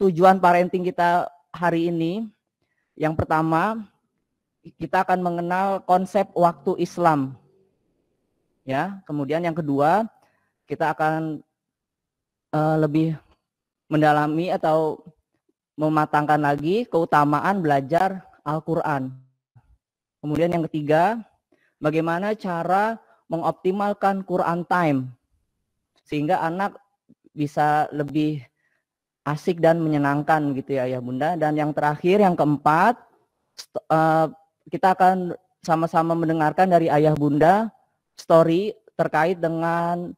tujuan parenting kita hari ini, yang pertama kita akan mengenal konsep waktu Islam. Ya, kemudian yang kedua kita akan lebih mendalami atau mematangkan lagi keutamaan belajar Al-Quran. Kemudian yang ketiga, bagaimana cara mengoptimalkan Quran time sehingga anak bisa lebih asik dan menyenangkan gitu ya Ayah Bunda. Dan yang terakhir, yang keempat, kita akan sama-sama mendengarkan dari Ayah Bunda story terkait dengan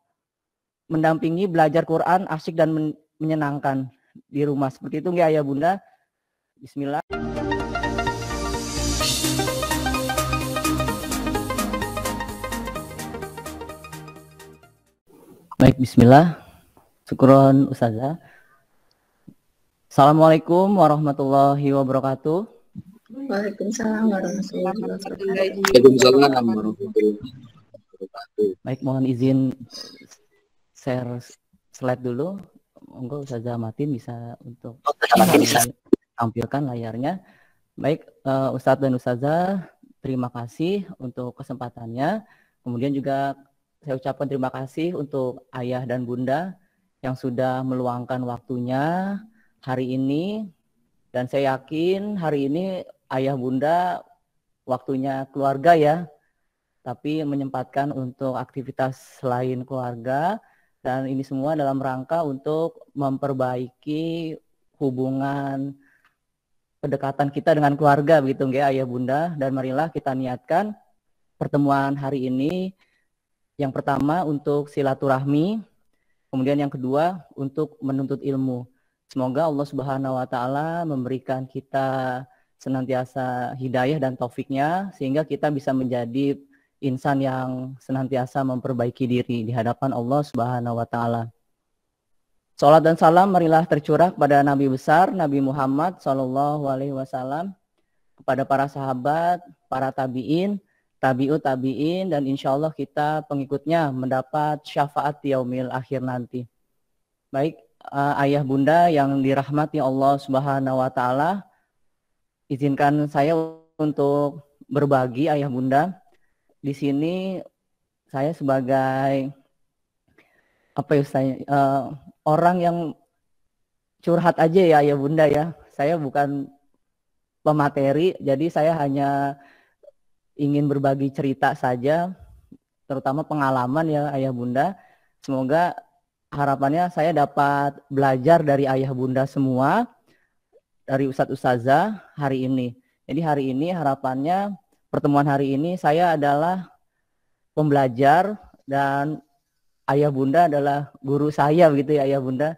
mendampingi belajar Quran asik dan menyenangkan di rumah. Seperti itu nggak Ayah Bunda? Bismillah. Baik, bismillah. Syukron Ustazah. Assalamualaikum warahmatullahi wabarakatuh. Waalaikumsalam warahmatullahi wabarakatuh. Waalaikumsalam warahmatullahi wabarakatuh. Baik, mohon izin share slide dulu. Monggo Ustazah Matin bisa untuk tampilkan layarnya. Baik, Ustadz dan Ustazah, terima kasih untuk kesempatannya. Kemudian juga saya ucapkan terima kasih untuk Ayah dan Bunda yang sudah meluangkan waktunya hari ini. Dan saya yakin hari ini Ayah Bunda waktunya keluarga ya, tapi menyempatkan untuk aktivitas selain keluarga. Dan ini semua dalam rangka untuk memperbaiki hubungan kedekatan kita dengan keluarga, begitu nggak Ayah Bunda. Dan marilah kita niatkan pertemuan hari ini, yang pertama untuk silaturahmi, kemudian yang kedua untuk menuntut ilmu. Semoga Allah Subhanahu wa Ta'ala memberikan kita senantiasa hidayah dan taufiknya sehingga kita bisa menjadi insan yang senantiasa memperbaiki diri di hadapan Allah Subhanahu wa Ta'ala. Salat dan salam marilah tercurah kepada Nabi besar Nabi Muhammad SAW, kepada para sahabat, para tabi'in, tabi'ut tabi'in, dan insya Allah kita pengikutnya mendapat syafaat yaumil akhir nanti. Baik, Ayah Bunda yang dirahmati Allah Subhanahu wa Ta'ala, izinkan saya untuk berbagi Ayah Bunda. Di sini saya sebagai orang yang curhat aja ya Ayah Bunda ya. Saya bukan pemateri, jadi saya hanya ingin berbagi cerita saja, terutama pengalaman ya Ayah Bunda. Semoga harapannya saya dapat belajar dari Ayah Bunda semua, dari Ustadz Ustazah hari ini. Jadi hari ini harapannya pertemuan hari ini saya adalah pembelajar dan Ayah Bunda adalah guru saya begitu ya Ayah Bunda.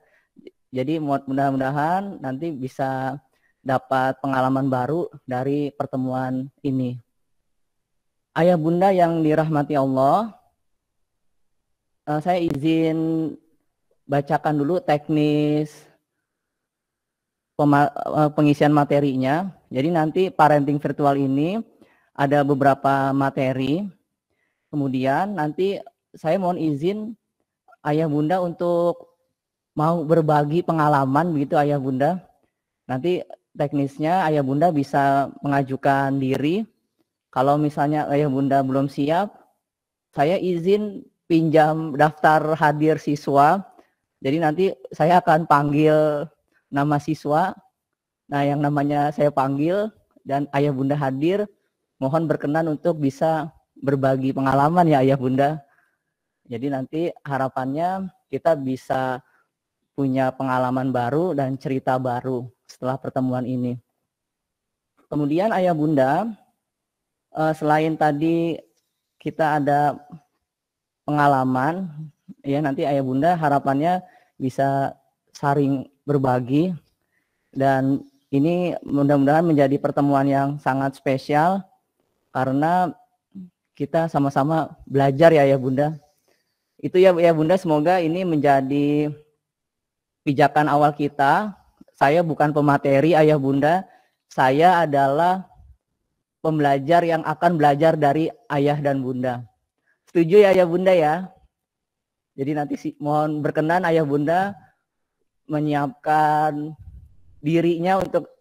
Jadi mudah-mudahan nanti bisa dapat pengalaman baru dari pertemuan ini. Ayah Bunda yang dirahmati Allah, saya izin bacakan dulu teknis pengisian materinya. Jadi nanti parenting virtual ini ada beberapa materi. Kemudian nanti saya mohon izin Ayah Bunda untuk mau berbagi pengalaman begitu Ayah Bunda. Nanti teknisnya Ayah Bunda bisa mengajukan diri. Kalau misalnya Ayah Bunda belum siap, saya izin pinjam daftar hadir siswa. Jadi nanti saya akan panggil nama siswa. Nah, yang namanya saya panggil dan Ayah Bunda hadir, mohon berkenan untuk bisa berbagi pengalaman ya Ayah Bunda. Jadi nanti harapannya kita bisa punya pengalaman baru dan cerita baru setelah pertemuan ini. Kemudian Ayah Bunda, selain tadi kita ada pengalaman, ya nanti Ayah Bunda harapannya bisa saling berbagi, dan ini mudah-mudahan menjadi pertemuan yang sangat spesial karena kita sama-sama belajar ya Ayah Bunda. Itu ya Ayah Bunda, semoga ini menjadi pijakan awal kita. Saya bukan pemateri Ayah Bunda, saya adalah pembelajar yang akan belajar dari Ayah dan Bunda. Setuju ya Ayah Bunda ya? Jadi nanti mohon berkenan Ayah Bunda menyiapkan dirinya untuk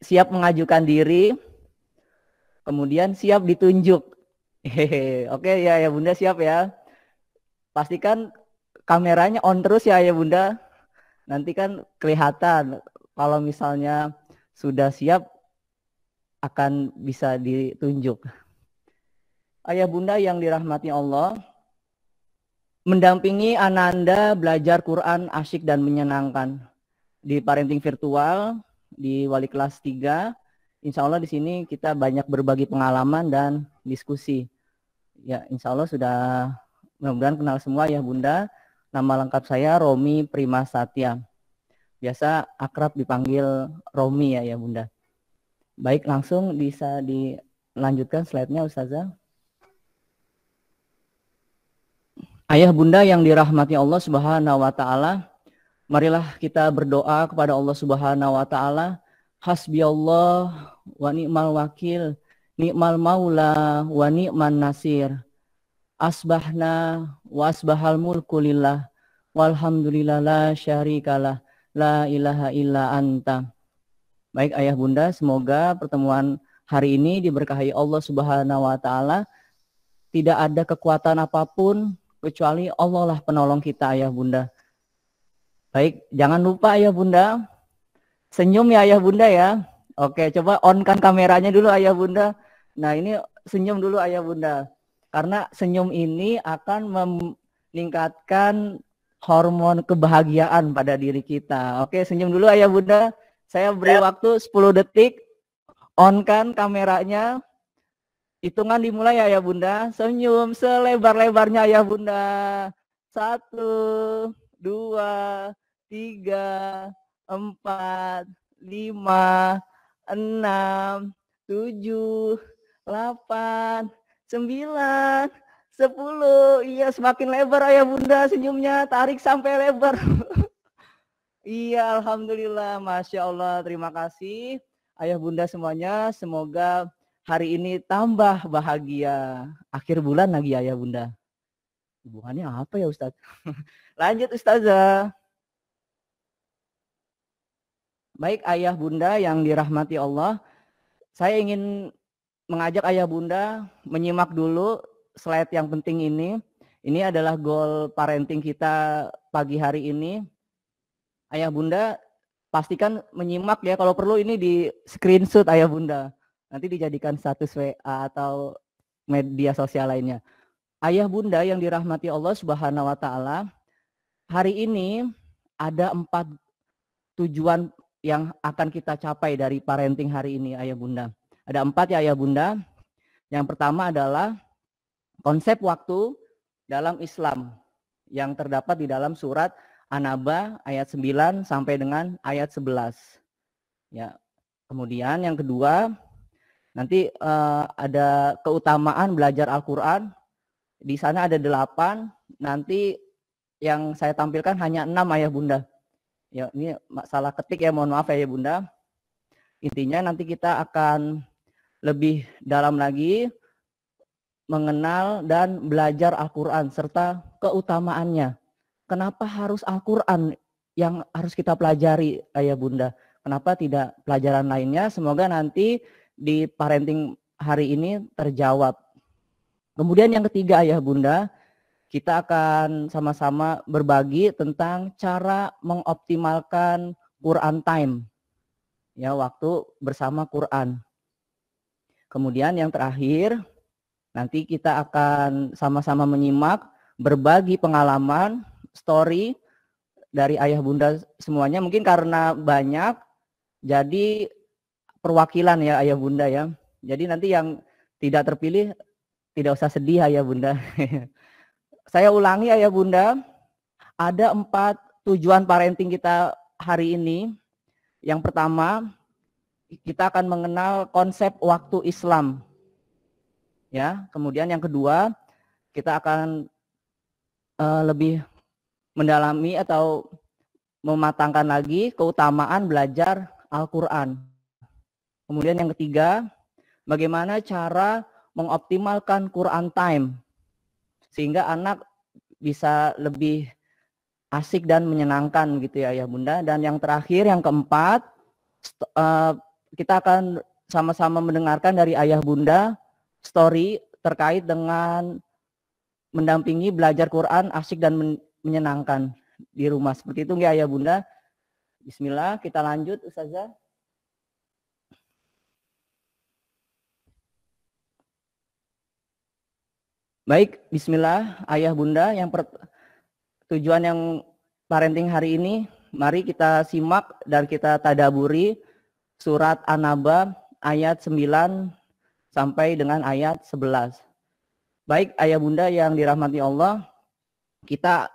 siap mengajukan diri, kemudian siap ditunjuk. Hehehe. Oke ya Bunda, siap ya. Pastikan kameranya on terus ya Bunda. Nanti kan kelihatan kalau misalnya sudah siap akan bisa ditunjuk. Ayah Bunda yang dirahmati Allah, mendampingi Ananda belajar Quran asyik dan menyenangkan di parenting virtual di Wali Kelas 3. Insya Allah di sini kita banyak berbagi pengalaman dan diskusi. Ya, insya Allah sudah mudah-mudahan kenal semua ya Bunda. Nama lengkap saya Romi Prima Satya. Biasa akrab dipanggil Romi ya Bunda. Baik, langsung bisa dilanjutkan slide-nya Ustazah. Ayah Bunda yang dirahmati Allah Subhanahu wa taala, marilah kita berdoa kepada Allah Subhanahu wa taala. Hasbiyallah wa ni'mal wakil, ni'mal maula wa ni'man nasir. Asbahna wa asbahal mulku lillah, walhamdulillah la syarikalah, la ilaha illa anta. Baik Ayah Bunda, semoga pertemuan hari ini diberkahi Allah Subhanahu wa taala. Tidak ada kekuatan apapun kecuali Allah lah penolong kita Ayah Bunda. Baik, jangan lupa Ayah Bunda, senyum ya Ayah Bunda ya. Oke, coba on-kan kameranya dulu Ayah Bunda. Nah ini senyum dulu Ayah Bunda. Karena senyum ini akan meningkatkan hormon kebahagiaan pada diri kita. Oke, senyum dulu Ayah Bunda. Saya beri waktu 10 detik. On-kan kameranya. Hitungan dimulai ya Ayah Bunda. Senyum selebar-lebarnya Ayah Bunda. 1, 2, 3, 4, 5, 6, 7, 8, 9, 10. Iya, semakin lebar Ayah Bunda senyumnya. Tarik sampai lebar. Iya, alhamdulillah. Masya Allah. Terima kasih Ayah Bunda semuanya. Semoga hari ini tambah bahagia. Akhir bulan lagi Ayah Bunda. Hubungannya apa ya Ustaz? Lanjut Ustazah. Baik Ayah Bunda yang dirahmati Allah, saya ingin mengajak Ayah Bunda menyimak dulu slide yang penting ini. Ini adalah goal parenting kita pagi hari ini. Ayah Bunda pastikan menyimak ya, kalau perlu ini di screenshot Ayah Bunda. Nanti dijadikan status WA atau media sosial lainnya. Ayah Bunda yang dirahmati Allah Subhanahu wa taala, hari ini ada 4 tujuan yang akan kita capai dari parenting hari ini Ayah Bunda. Ada 4 ya Ayah Bunda. Yang pertama adalah konsep waktu dalam Islam yang terdapat di dalam surat An-Naba ayat 9 sampai dengan ayat 11. Ya. Kemudian yang kedua, nanti ada keutamaan belajar Al-Quran. Di sana ada 8. Nanti yang saya tampilkan hanya 6 Ayah Bunda. Ya, ini salah ketik ya, mohon maaf ya Bunda. Intinya nanti kita akan lebih dalam lagi mengenal dan belajar Al-Quran serta keutamaannya. Kenapa harus Al-Quran yang harus kita pelajari Ayah Bunda? Kenapa tidak pelajaran lainnya? Semoga nanti di parenting hari ini terjawab. Kemudian yang ketiga Ayah Bunda, kita akan sama-sama berbagi tentang cara mengoptimalkan Quran time. Ya, waktu bersama Quran. Kemudian yang terakhir, nanti kita akan sama-sama menyimak berbagi pengalaman, story dari Ayah Bunda semuanya. Mungkin karena banyak, jadi perwakilan ya Ayah Bunda ya. Jadi nanti yang tidak terpilih tidak usah sedih Ayah Bunda. Saya ulangi Ayah Bunda, ada 4 tujuan parenting kita hari ini. Yang pertama, kita akan mengenal konsep waktu Islam. Ya, kemudian yang kedua, kita akan lebih mendalami atau mematangkan lagi keutamaan belajar Al-Quran. Kemudian yang ketiga, bagaimana cara mengoptimalkan Quran time sehingga anak bisa lebih asik dan menyenangkan gitu ya Ayah Bunda. Dan yang terakhir, yang keempat, kita akan sama-sama mendengarkan dari Ayah Bunda story terkait dengan mendampingi belajar Quran asik dan menyenangkan di rumah. Seperti itu nggak Ayah Bunda? Bismillah, kita lanjut Ustazah. Baik, bismillah Ayah Bunda, tujuan yang parenting hari ini, mari kita simak dan kita tadaburi surat An-Naba ayat 9 sampai dengan ayat 11. Baik Ayah Bunda yang dirahmati Allah, kita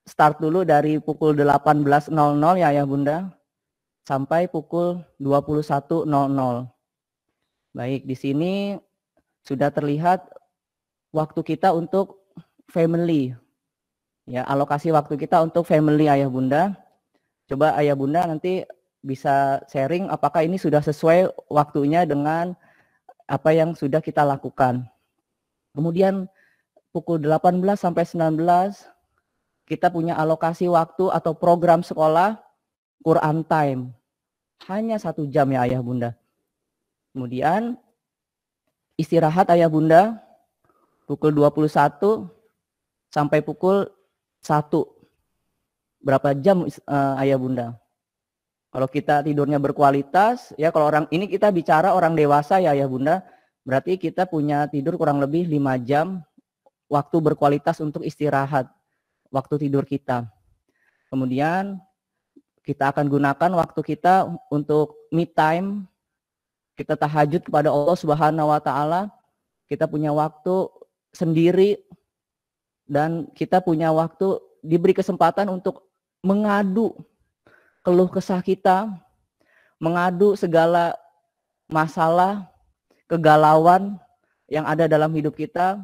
start dulu dari pukul 18.00 ya Ayah Bunda, sampai pukul 21.00. Baik, di sini sudah terlihat waktu kita untuk family. Ya, alokasi waktu kita untuk family Ayah Bunda. Coba Ayah Bunda nanti bisa sharing apakah ini sudah sesuai waktunya dengan apa yang sudah kita lakukan. Kemudian pukul 18 sampai 19 kita punya alokasi waktu atau program sekolah Quran Time. Hanya 1 jam ya Ayah Bunda. Kemudian istirahat Ayah Bunda pukul 21 sampai pukul 1. Berapa jam Ayah Bunda? Kalau kita tidurnya berkualitas, ya kalau orang ini kita bicara orang dewasa ya Ayah Bunda, berarti kita punya tidur kurang lebih 5 jam waktu berkualitas untuk istirahat, waktu tidur kita. Kemudian kita akan gunakan waktu kita untuk me time, kita tahajud kepada Allah Subhanahu wa taala, kita punya waktu sendiri dan kita punya waktu diberi kesempatan untuk mengadu keluh kesah kita, mengadu segala masalah, kegalauan yang ada dalam hidup kita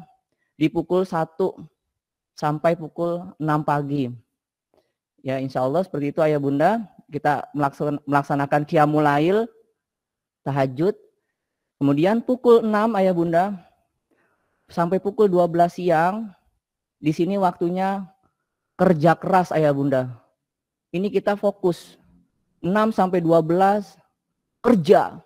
di pukul 1 sampai pukul 6 pagi. Ya insya Allah seperti itu Ayah Bunda, kita melaksanakan qiyamul lail, tahajud. Kemudian pukul 6 Ayah Bunda sampai pukul 12 siang, di sini waktunya kerja keras Ayah Bunda. Ini kita fokus 6 sampai 12 kerja.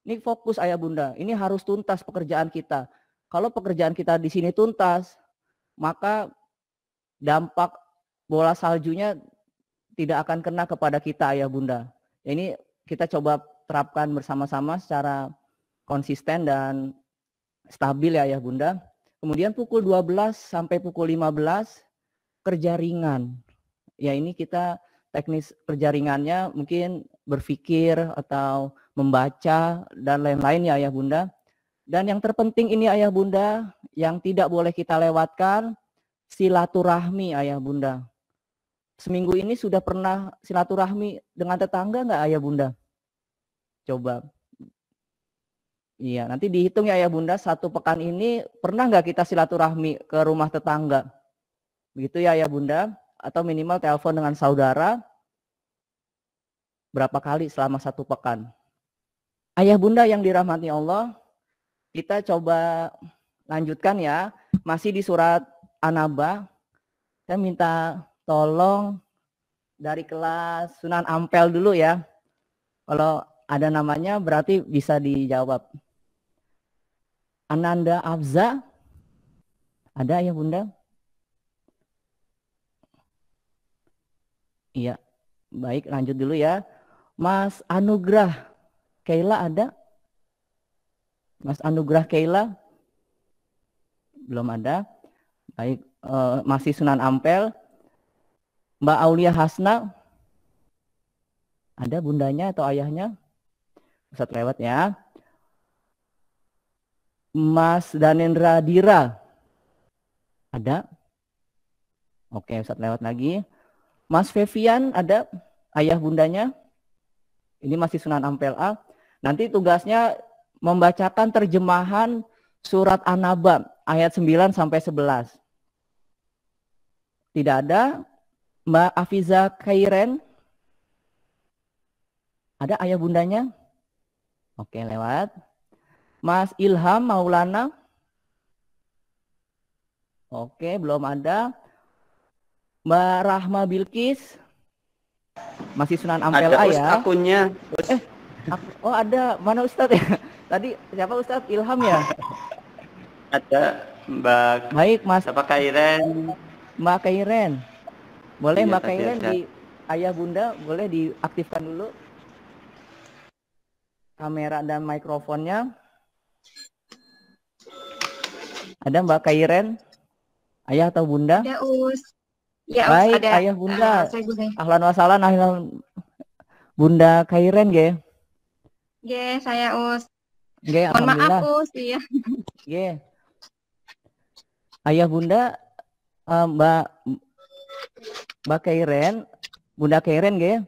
Ini fokus Ayah Bunda. Ini harus tuntas pekerjaan kita. Kalau pekerjaan kita di sini tuntas, maka dampak bola saljunya tidak akan kena kepada kita Ayah Bunda. Ini kita coba terapkan bersama-sama secara konsisten dan stabil ya Ayah Bunda. Kemudian pukul 12 sampai pukul 15 kerja ringan. Ya ini kita teknis kerja ringannya mungkin berpikir atau membaca dan lain-lain ya Ayah Bunda. Dan yang terpenting ini Ayah Bunda, yang tidak boleh kita lewatkan, silaturahmi Ayah Bunda. Seminggu ini sudah pernah silaturahmi dengan tetangga nggak Ayah Bunda? Coba. Iya, nanti dihitung ya Ayah Bunda, 1 pekan ini pernah nggak kita silaturahmi ke rumah tetangga? Begitu ya Ayah Bunda, atau minimal telepon dengan saudara berapa kali selama 1 pekan. Ayah Bunda yang dirahmati Allah, kita coba lanjutkan ya, masih di surat An-Naba. Saya minta tolong dari kelas Sunan Ampel dulu ya. Kalau ada namanya berarti bisa dijawab. Ananda Afza, ada Ayah Bunda? Iya, baik lanjut dulu ya. Mas Anugrah Keila ada? Mas Anugrah Keila? Belum ada. Baik, masih Sunan Ampel. Mbak Aulia Hasna? Ada bundanya atau ayahnya? Ustadz lewat ya. Mas Danendra Dira? Ada? Oke, Ustadz lewat lagi. Mas Fevian ada? Ayah bundanya? Ini masih Sunan Ampel A. Nanti tugasnya membacakan terjemahan surat An-Naba ayat 9 sampai 11. Tidak ada. Mbak Afiza Khairen? Ada ayah bundanya? Oke, lewat. Mas Ilham Maulana? Oke, belum ada. Mbak Rahma Bilkis. Masih Sunan Ampel Ada A Us ya. akunnya. Us. Oh ada. Mana Ustadz ya? Tadi siapa Ustadz? Ilham ya? Ada Mbak Baik Mas. siapa Kairen. Mbak Kairen. Boleh Iya, Mbak tadi Kairen ada. di Ayah Bunda boleh diaktifkan dulu kamera dan mikrofonnya. Ada Mbak Kairen? Ayah atau Bunda? Ada Us. Ya, Us, Baik, ada. Ayah Bunda. Saya Bunda. Ahlan wa sahlan, ahlan Bunda Kairen nggih. Nggih, saya Us. Nggih, Mohon maaf alhamdulillah. Us, iya. Nggih. Ayah Bunda Mbak Kairen, Bunda Kairen nggih.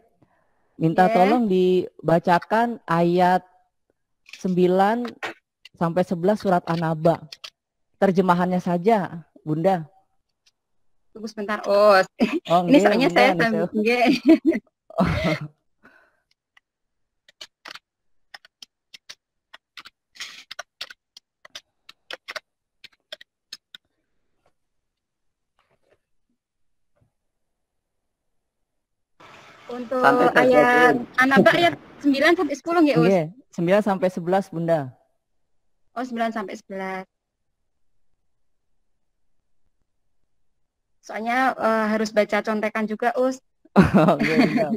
Minta Nggih. tolong dibacakan ayat 9 sampai 11 surat An-Naba. Terjemahannya saja, Bunda. Tunggu sebentar, Us. Oh, Ini nggih, soalnya Bunda, saya sambil nggih. Untuk Santai saja, ayat Bu. An-Naba ayat 9 sampai 10 nggih, Us? Nggih, 9 sampai 11, Bunda. Oh, 9 sampai 11. Soalnya harus baca contekan juga, Us. Oh, nggih, Bunda.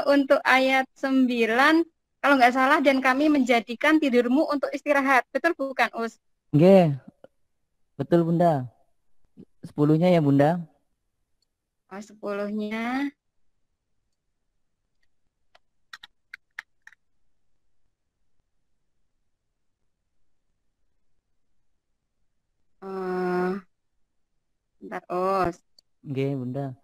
Untuk ayat 9, kalau nggak salah, dan kami menjadikan tidurmu untuk istirahat. Betul bukan, Us? Nggih. Betul, Bunda. 10-nya ya, Bunda. Oh, 10-nya. Bentar, Us. Nggih, Bunda.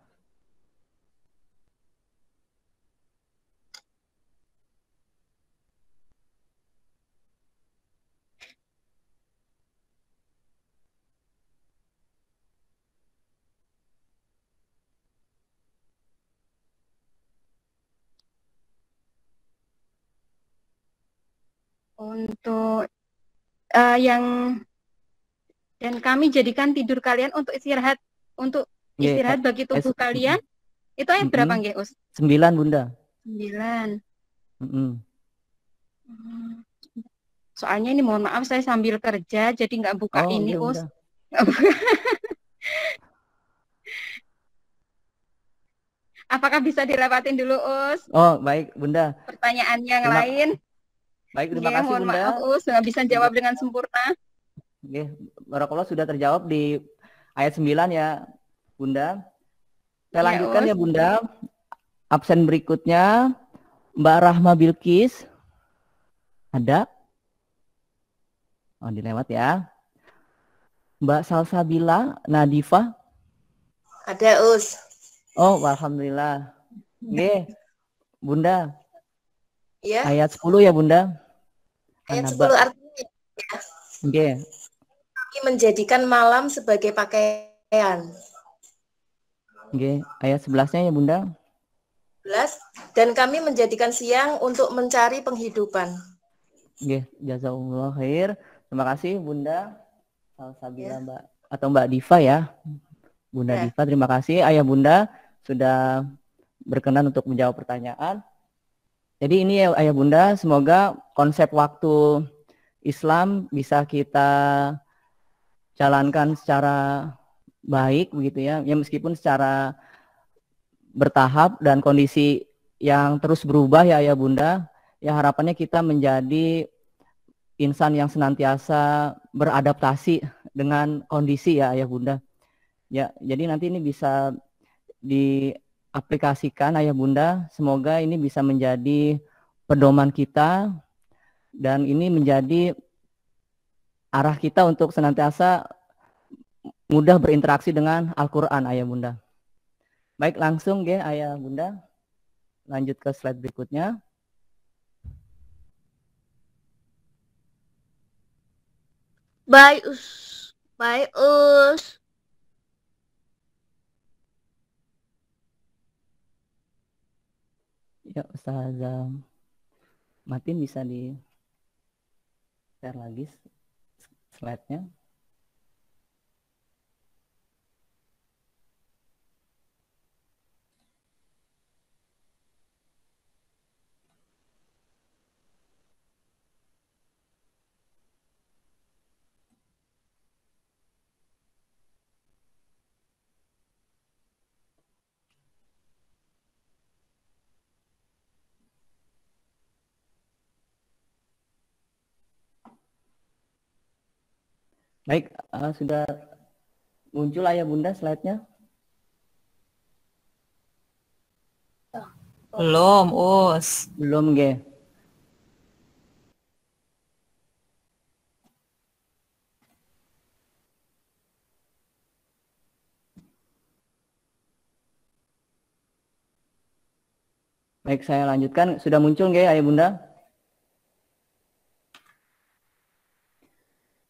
Untuk yang dan kami jadikan tidur kalian untuk istirahat Nggih, bagi tubuh kalian. Itu ayat berapa nggih, Us? 9, Bunda. 9. Mm-mm. Soalnya ini mohon maaf saya sambil kerja jadi nggak buka ini, nggih, Us. Bunda. Apakah bisa dilewatin dulu, Us? Oh, baik, Bunda. Pertanyaan yang lain. Baik, terima kasih, mohon Bunda. maaf, Us, nggak bisa jawab dengan sempurna. Nggih, barakallah sudah terjawab di ayat 9 ya, Bunda. Saya lanjutkan Us. ya, Bunda. Absen berikutnya Mbak Rahma Bilkis. Ada? Oh, dilewat ya. Mbak Salsabila Nadifa. Ada, Us. Oh, alhamdulillah. Nggih, Bunda. Ya. Ayat 10 ya, Bunda. Ayat An-Naba. 10 artinya ya. Nggih. Kami menjadikan malam sebagai pakaian. Nggih, ayat 11-nya ya, Bunda. 11. Dan kami menjadikan siang untuk mencari penghidupan. Nggih, jazakumullah khair. Terima kasih, Bunda Salsabila, Ya. Mbak atau Mbak Diva ya. Bunda Ya. Diva, terima kasih Ayah Bunda sudah berkenan untuk menjawab pertanyaan. Jadi ini ya Ayah Bunda, semoga konsep waktu Islam bisa kita jalankan secara baik begitu ya. Ya meskipun secara bertahap dan kondisi yang terus berubah ya Ayah Bunda. Ya harapannya kita menjadi insan yang senantiasa beradaptasi dengan kondisi ya Ayah Bunda. Ya, jadi nanti ini bisa diaplikasikan Ayah Bunda. Semoga ini bisa menjadi pedoman kita dan ini menjadi arah kita untuk senantiasa mudah berinteraksi dengan Al-Qur'an Ayah Bunda. Baik, langsung ya Ayah Bunda. Lanjut ke slide berikutnya. Baik, Us. Baik, Us. Ya, Ustazah Matin bisa di share lagi slide-nya. Baik, sudah muncul ayah bunda slide-nya? Belum, Us. Belum, Ge. Baik, saya lanjutkan. Sudah muncul, Ge, ayah bunda?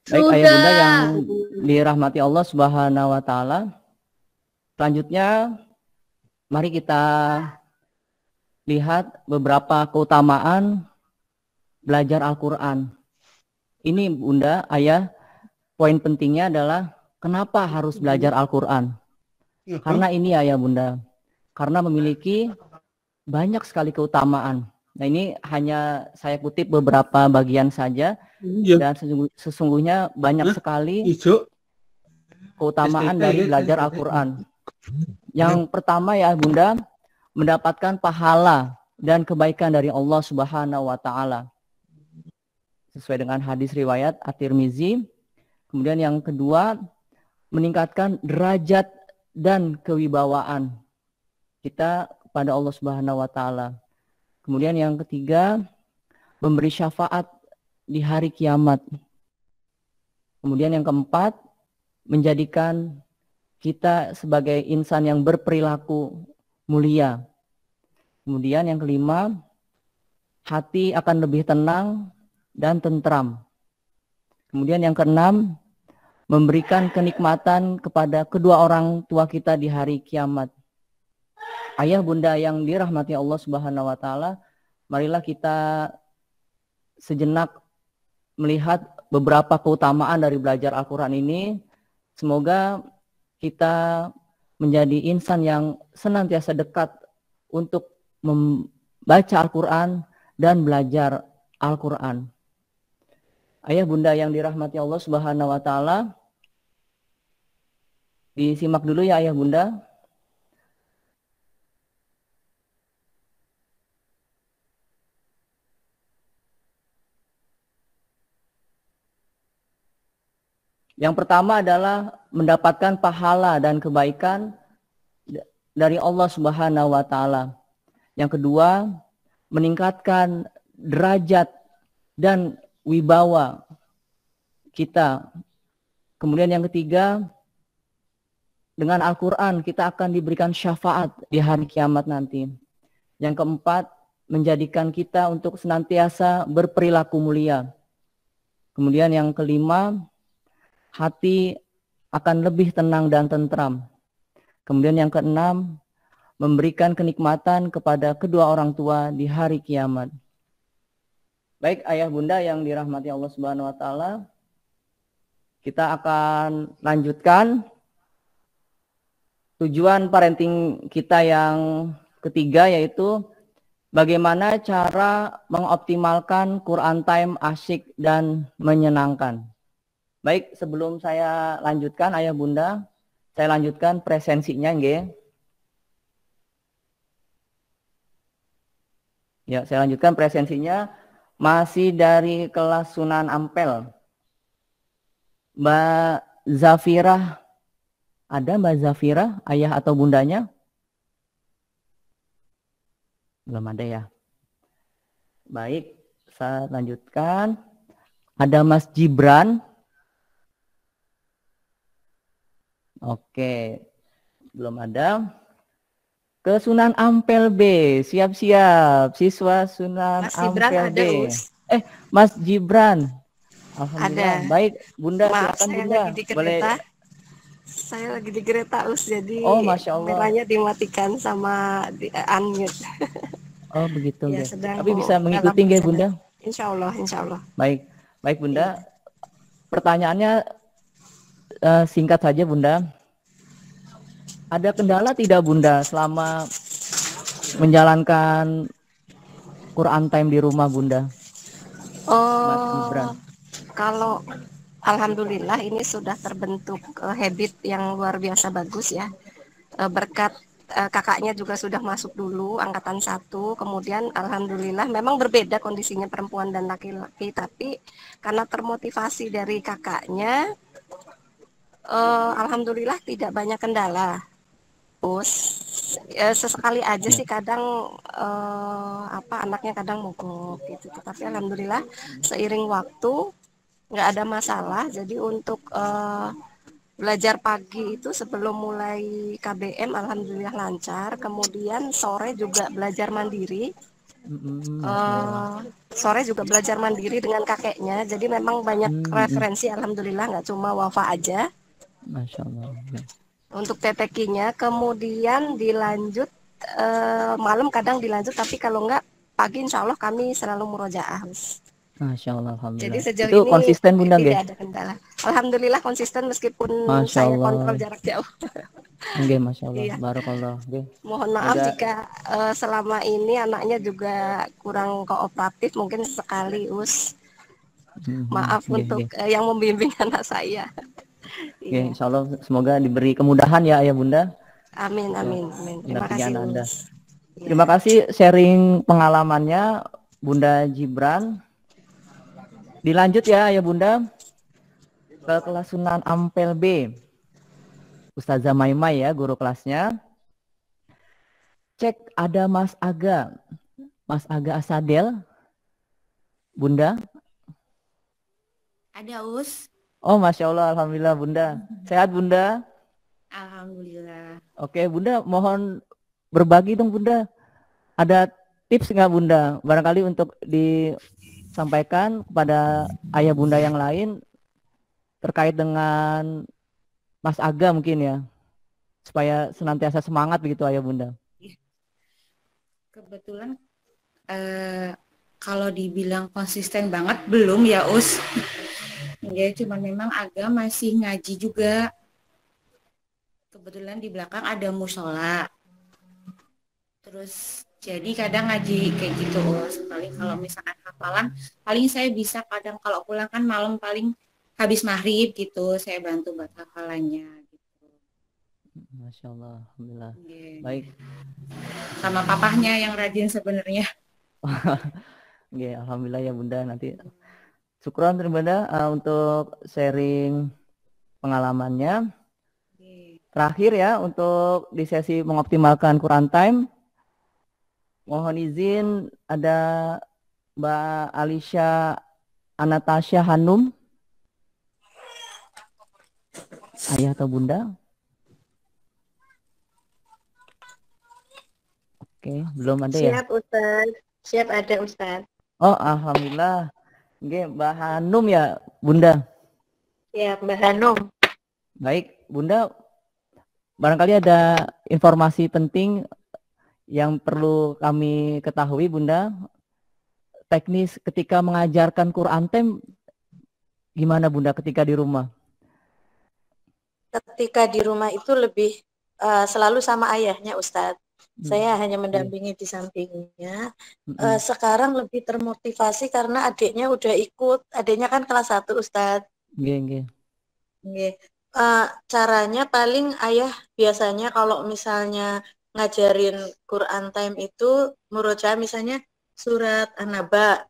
Baik, ayah bunda yang dirahmati Allah Subhanahu wa taala. Selanjutnya mari kita lihat beberapa keutamaan belajar Al-Qur'an. Ini bunda, ayah, poin pentingnya adalah kenapa harus belajar Al-Qur'an? Karena ini ayah bunda, karena memiliki banyak sekali keutamaan. Nah, ini hanya saya kutip beberapa bagian saja. Dan sesungguhnya banyak sekali keutamaan dari belajar Al-Quran. Yang pertama ya bunda, mendapatkan pahala dan kebaikan dari Allah Subhanahu wa taala. Sesuai dengan hadis riwayat At-Tirmizi. Kemudian yang kedua, meningkatkan derajat dan kewibawaan kita kepada Allah Subhanahu wa taala. Kemudian yang ketiga, memberi syafaat di hari kiamat. Kemudian yang keempat, menjadikan kita sebagai insan yang berperilaku mulia. Kemudian yang kelima, hati akan lebih tenang dan tentram. Kemudian yang keenam, memberikan kenikmatan kepada kedua orang tua kita di hari kiamat. Ayah bunda yang dirahmati Allah Subhanahu wa taala, marilah kita sejenak melihat beberapa keutamaan dari belajar Al-Quran ini. Semoga kita menjadi insan yang senantiasa dekat untuk membaca Al-Quran dan belajar Al-Quran. Ayah bunda yang dirahmati Allah Subhanahu wa taala, disimak dulu ya ayah bunda. Yang pertama adalah mendapatkan pahala dan kebaikan dari Allah Subhanahu wa taala. Yang kedua, meningkatkan derajat dan wibawa kita. Kemudian yang ketiga, dengan Al-Quran kita akan diberikan syafaat di hari kiamat nanti. Yang keempat, menjadikan kita untuk senantiasa berperilaku mulia. Kemudian yang kelima, hati akan lebih tenang dan tentram. Kemudian yang keenam, memberikan kenikmatan kepada kedua orang tua di hari kiamat. Baik ayah bunda yang dirahmati Allah Subhanahu wa taala, kita akan lanjutkan tujuan parenting kita yang ketiga, yaitu bagaimana cara mengoptimalkan Quran time asyik dan menyenangkan. Baik, sebelum saya lanjutkan ayah bunda, saya lanjutkan presensinya nggih. Ya, saya lanjutkan presensinya masih dari kelas Sunan Ampel. Mbak Zafirah, ada Mbak Zafirah, ayah atau bundanya? Belum ada ya. Baik, saya lanjutkan. Ada Mas Gibran. Oke, belum ada. Ke Sunan Ampel B, siap-siap. Siswa Sunan Mas Ampel Gibran B. ada, Us. Mas Gibran. Alhamdulillah. Ada. Baik, Bunda, Maaf, silakan saya Bunda. lagi di kereta. Boleh. Saya lagi di kereta, Us. Jadi Masya Allah. kameranya dimatikan sama unmute. Oh, begitu. Ya, Ya. Tapi bisa mengikuti nggih, Bunda? Insya Allah, insya Allah. Baik, baik Bunda. Pertanyaannya singkat saja, Bunda. Ada kendala tidak, Bunda, selama menjalankan Quran time di rumah, Bunda? Mas Gibran. Kalau alhamdulillah ini sudah terbentuk habit yang luar biasa bagus ya. Berkat kakaknya juga sudah masuk dulu angkatan 1, kemudian alhamdulillah memang berbeda kondisinya perempuan dan laki-laki, tapi karena termotivasi dari kakaknya Alhamdulillah tidak banyak kendala. Terus sesekali aja Ya. sih kadang anaknya kadang mogok gitu. Tapi alhamdulillah seiring waktu nggak ada masalah. Jadi untuk belajar pagi itu sebelum mulai KBM alhamdulillah lancar. Kemudian sore juga belajar mandiri. Masya Allah. Sore juga belajar mandiri dengan kakeknya. Jadi memang banyak referensi alhamdulillah, nggak cuma wafa aja. Masya Allah. Ya. Untuk TTQ-nya kemudian dilanjut malam kadang dilanjut, tapi kalau enggak pagi insya Allah kami selalu murojaah. Masya Allah, Jadi alhamdulillah. sejauh Itu ini konsisten Bunda, tidak nggih? ada kendala. Alhamdulillah konsisten meskipun Masya saya Allah. kontrol jarak jauh. Nggih, Masya Allah. Iya. Barakallah. Nggih. Mohon maaf Semoga jika selama ini anaknya juga kurang kooperatif, mungkin sekali maaf nggih, untuk nggih. yang membimbing anak saya. Nggih, Iya. insya Allah semoga diberi kemudahan ya Ayah Bunda. Amin, amin, amin. Terima kasih Anda. Us. Terima kasih sharing pengalamannya Bunda Gibran. Dilanjut ya Ayah Bunda ke kelas Sunan Ampel B. Ustazah Maimai ya guru kelasnya. Cek ada Mas Aga Asadel. Bunda. Ada Us. Oh Masya Allah, alhamdulillah Bunda. Sehat Bunda? Alhamdulillah. Oke Bunda, mohon berbagi dong Bunda. Ada tips nggak Bunda? Barangkali untuk disampaikan kepada ayah Bunda yang lain terkait dengan Mas Aga mungkin ya. Supaya senantiasa semangat begitu ayah Bunda. Kebetulan kalau dibilang konsisten banget belum ya Us. Ya cuman memang Aga masih ngaji juga. Kebetulan di belakang ada musola. Terus jadi kadang ngaji kayak gitu Us. Paling kalau misalkan hafalan, paling saya bisa kadang kalau pulang kan malam paling habis maghrib gitu, saya bantu buat hafalannya gitu. Masya Allah, alhamdulillah. Yeah. Baik. Sama papahnya yang rajin sebenarnya. Yeah, alhamdulillah ya Bunda. Nanti syukron Bunda untuk sharing pengalamannya. Terakhir ya untuk di sesi mengoptimalkan Quran Time. Mohon izin ada Mbak Alisha Anastasia Hanum. Ayah atau Bunda? Oke, belum ada ya? Siap Ustaz. Siap ada Ustaz. Oh, alhamdulillah. Oke, Mbak Hanum ya, Bunda. Siap Mbak Hanum. Baik, Bunda. Barangkali ada informasi penting yang perlu kami ketahui, Bunda. Teknis ketika mengajarkan Quran Time gimana Bunda ketika di rumah? Ketika di rumah itu lebih selalu sama ayahnya Ustadz. Saya hanya mendampingi di sampingnya. Sekarang lebih termotivasi karena adiknya udah ikut. Adiknya kan kelas 1 Ustadz. Nggih. Caranya paling ayah biasanya kalau misalnya ngajarin Quran Time itu murojaah misalnya surat An-Naba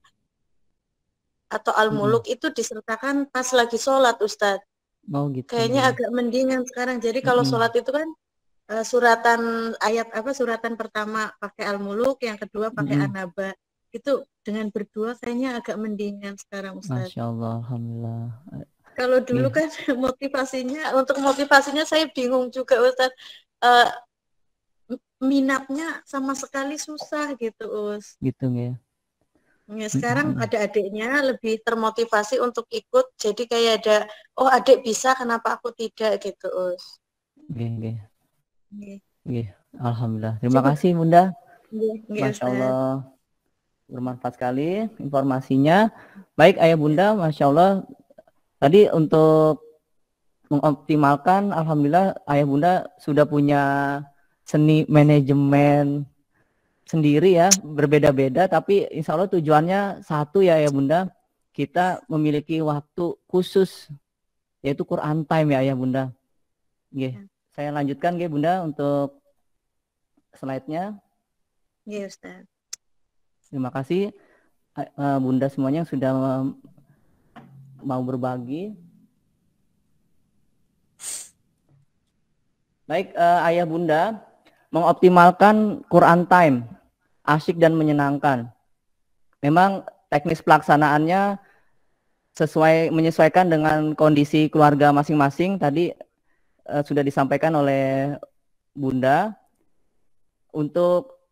atau Al-Muluk itu disertakan pas lagi sholat Ustadz. Oh gitu. Kayaknya agak mendingan sekarang. Jadi kalau sholat itu kan suratan suratan pertama pakai Al-Muluk, yang kedua pakai An-Naba. Itu dengan berdua kayaknya agak mendingan sekarang Ustadz. Masya Allah, alhamdulillah. Kalau dulu kan motivasinya saya bingung juga Ustadz. Minatnya sama sekali susah gitu Us. Gitu ya. Ya, sekarang ada adiknya lebih termotivasi untuk ikut, jadi kayak ada, oh adik bisa, kenapa aku tidak gitu Us. Nggih. Alhamdulillah. Terima kasih Bunda. Masya Allah, bermanfaat sekali informasinya. Baik Ayah Bunda, Masya Allah. Tadi untuk mengoptimalkan, alhamdulillah Ayah Bunda sudah punya seni manajemen sendiri ya, berbeda-beda, tapi insya Allah tujuannya satu ya Bunda, kita memiliki waktu khusus yaitu Quran Time ya Bunda. Saya lanjutkan Bunda untuk slide-nya. Ustaz. Terima kasih Bunda semuanya yang sudah mau berbagi. Baik, Ayah Bunda, mengoptimalkan Quran Time, asyik dan menyenangkan. Memang teknis pelaksanaannya menyesuaikan dengan kondisi keluarga masing-masing. Tadi sudah disampaikan oleh Bunda. Untuk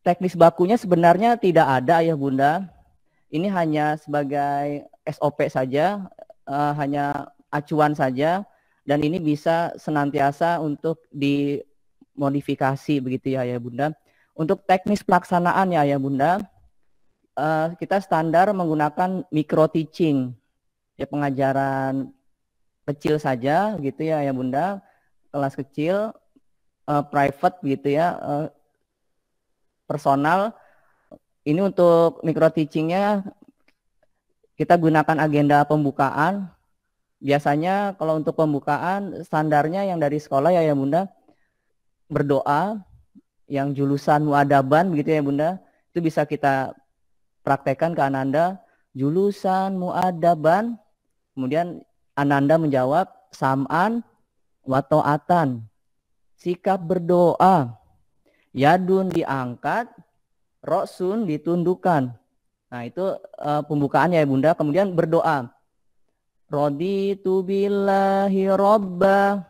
teknis bakunya sebenarnya tidak ada, Ayah Bunda. Ini hanya sebagai SOP saja, hanya acuan saja. Dan ini bisa senantiasa untuk dimodifikasi begitu ya Bunda. Untuk teknis pelaksanaannya ya Bunda, kita standar menggunakan micro teaching, ya pengajaran kecil saja gitu ya Bunda, kelas kecil, private gitu ya, personal. Ini untuk micro teachingnya kita gunakan agenda pembukaan. Biasanya kalau untuk pembukaan standarnya yang dari sekolah ya Bunda, berdoa yang jurusan muadaban begitu ya Bunda, itu bisa kita praktekkan ke Ananda, jurusan muadaban, kemudian Ananda menjawab sam'an wa ta'atan, sikap berdoa, yadun diangkat, roksun ditundukkan. Nah itu pembukaan ya Bunda, kemudian berdoa, raditu billahi robba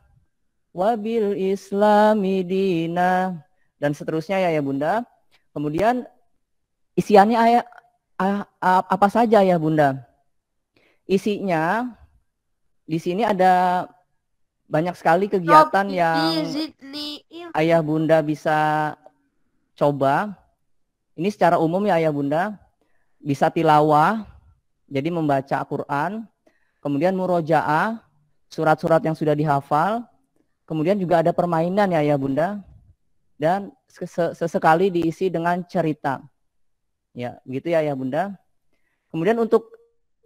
wabil islami dina, dan seterusnya ya Bunda. Kemudian isiannya apa saja ya Bunda? Isinya di sini ada banyak sekali kegiatan yang Ayah Bunda bisa coba. Ini secara umum ya Ayah Bunda, bisa tilawah, jadi membaca Al-Quran, kemudian murojaah, surat-surat yang sudah dihafal, kemudian juga ada permainan ya Bunda, dan sesekali diisi dengan cerita. Ya, begitu ya Bunda. Kemudian untuk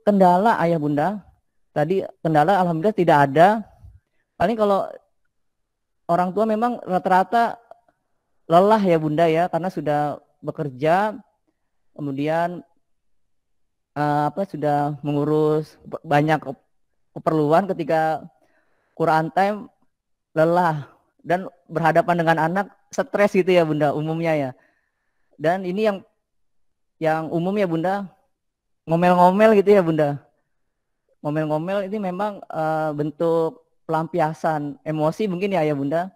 kendala Ayah Bunda, tadi kendala alhamdulillah tidak ada. Paling kalau orang tua memang rata-rata lelah ya Bunda ya, karena sudah bekerja, kemudian sudah mengurus banyak keperluan, ketika Quran Time lelah dan berhadapan dengan anak, stres gitu ya Bunda umumnya ya. Dan ini yang umum ya Bunda, ngomel-ngomel gitu ya Bunda. Ngomel-ngomel ini memang bentuk pelampiasan emosi mungkin ya Bunda.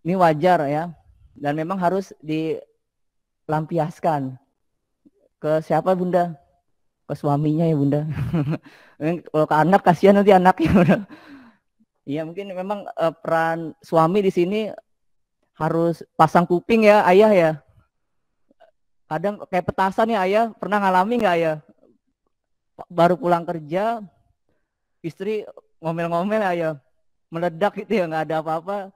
Ini wajar ya, dan memang harus dilampiaskan ke siapa Bunda? Ke suaminya ya Bunda. Kalau ke anak kasihan nanti anaknya Bunda. Iya mungkin memang peran suami di sini harus pasang kuping ya Ayah ya. Kadang kayak petasan ya Ayah, pernah ngalami nggak Ayah? Baru pulang kerja, istri ngomel-ngomel Ayah, meledak gitu ya, nggak ada apa-apa,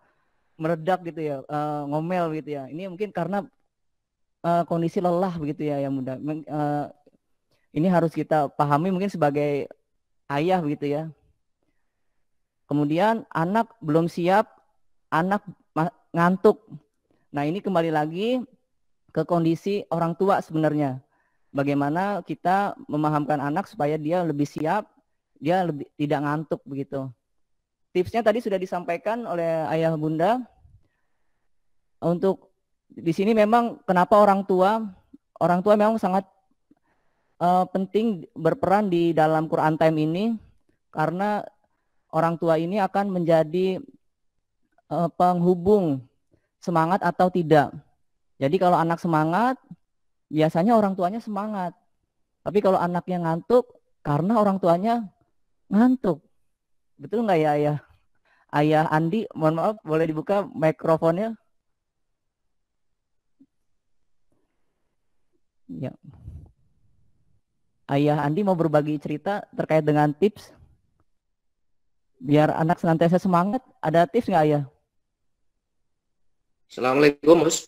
meledak gitu ya, ngomel gitu ya. Ini mungkin karena kondisi lelah begitu ya yang Bunda. Ini harus kita pahami mungkin sebagai ayah begitu ya. Kemudian anak belum siap, anak ngantuk. Nah ini kembali lagi ke kondisi orang tua sebenarnya. Bagaimana kita memahamkan anak supaya dia lebih siap, dia lebih tidak ngantuk begitu. Tipsnya tadi sudah disampaikan oleh Ayah Bunda. Untuk di sini memang kenapa orang tua memang sangat penting berperan di dalam Quran Time ini, karena orang tua ini akan menjadi penghubung semangat atau tidak. Jadi kalau anak semangat, biasanya orang tuanya semangat. Tapi kalau anaknya ngantuk, karena orang tuanya ngantuk. Betul nggak ya Ayah? Ayah Andi, mohon maaf, boleh dibuka mikrofonnya? Ya. Ayah Andi mau berbagi cerita terkait dengan tips biar anak senantiasa semangat. Ada tips nggak Ayah? Assalamualaikum, Mas.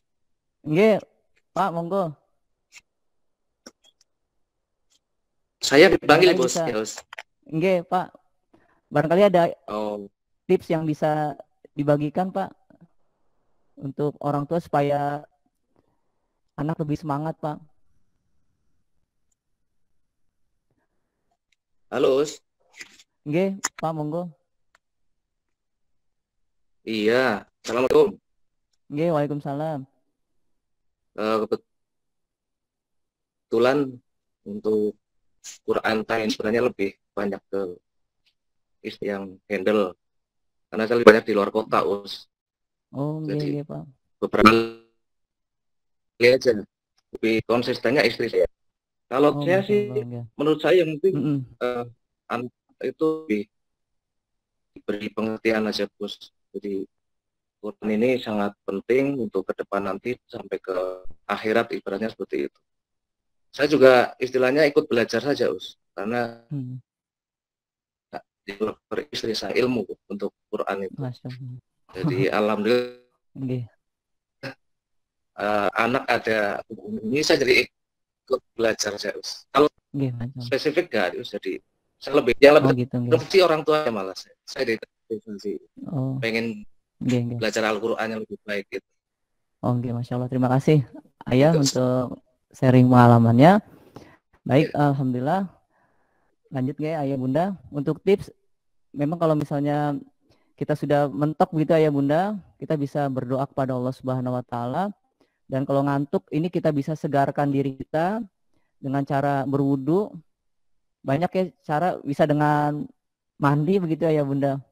Nggih, Pak, monggo. Saya dipanggil, Bos. Ya, Bos. Nggih, Pak. Barangkali ada tips yang bisa dibagikan, Pak, untuk orang tua supaya anak lebih semangat, Pak. Halo, Bos. Nggih, Pak, monggo. Iya, Assalamualaikum. Nggih, waalaikumsalam. Kebetulan untuk Quran Time sebenarnya lebih banyak ke istri yang handle karena saya lebih banyak di luar kota, Us. Oh, nggih, Jadi nggih, Pak. beberapa kali aja lebih konsistennya istri saya. Kalau Oh, saya Masya sih, Allah, nggih. menurut saya yang penting Mm-mm. anak itu diberi pengertian aja, Gus. Jadi Quran ini sangat penting untuk ke depan nanti sampai ke akhirat, ibaratnya seperti itu. Saya juga istilahnya ikut belajar saja, Us, karena beristri saya ilmu untuk Quran itu. Masya Allah. Jadi alhamdulillah Nggih. anak ada ini, saya jadi ikut belajar saya, Us. Kalau Nggih, Masya Allah. spesifik gak, Us. Jadi saya yang Oh, lebih gitu, nggih. terfungsi orang tua malah saya Oh, pengen nggih, nggih. belajar Al-Quran yang lebih baik gitu. Oh, nggih, Masya Allah. Terima kasih, Ayah, untuk sharing pengalamannya. Baik, alhamdulillah. Lanjut, nggih, Ayah Bunda. Untuk tips, memang kalau misalnya kita sudah mentok begitu, Ayah Bunda, kita bisa berdoa kepada Allah Subhanahu wa Ta'ala. Dan kalau ngantuk, ini kita bisa segarkan diri kita dengan cara berwudu. Banyak ya cara, bisa dengan mandi begitu, Ayah Bunda.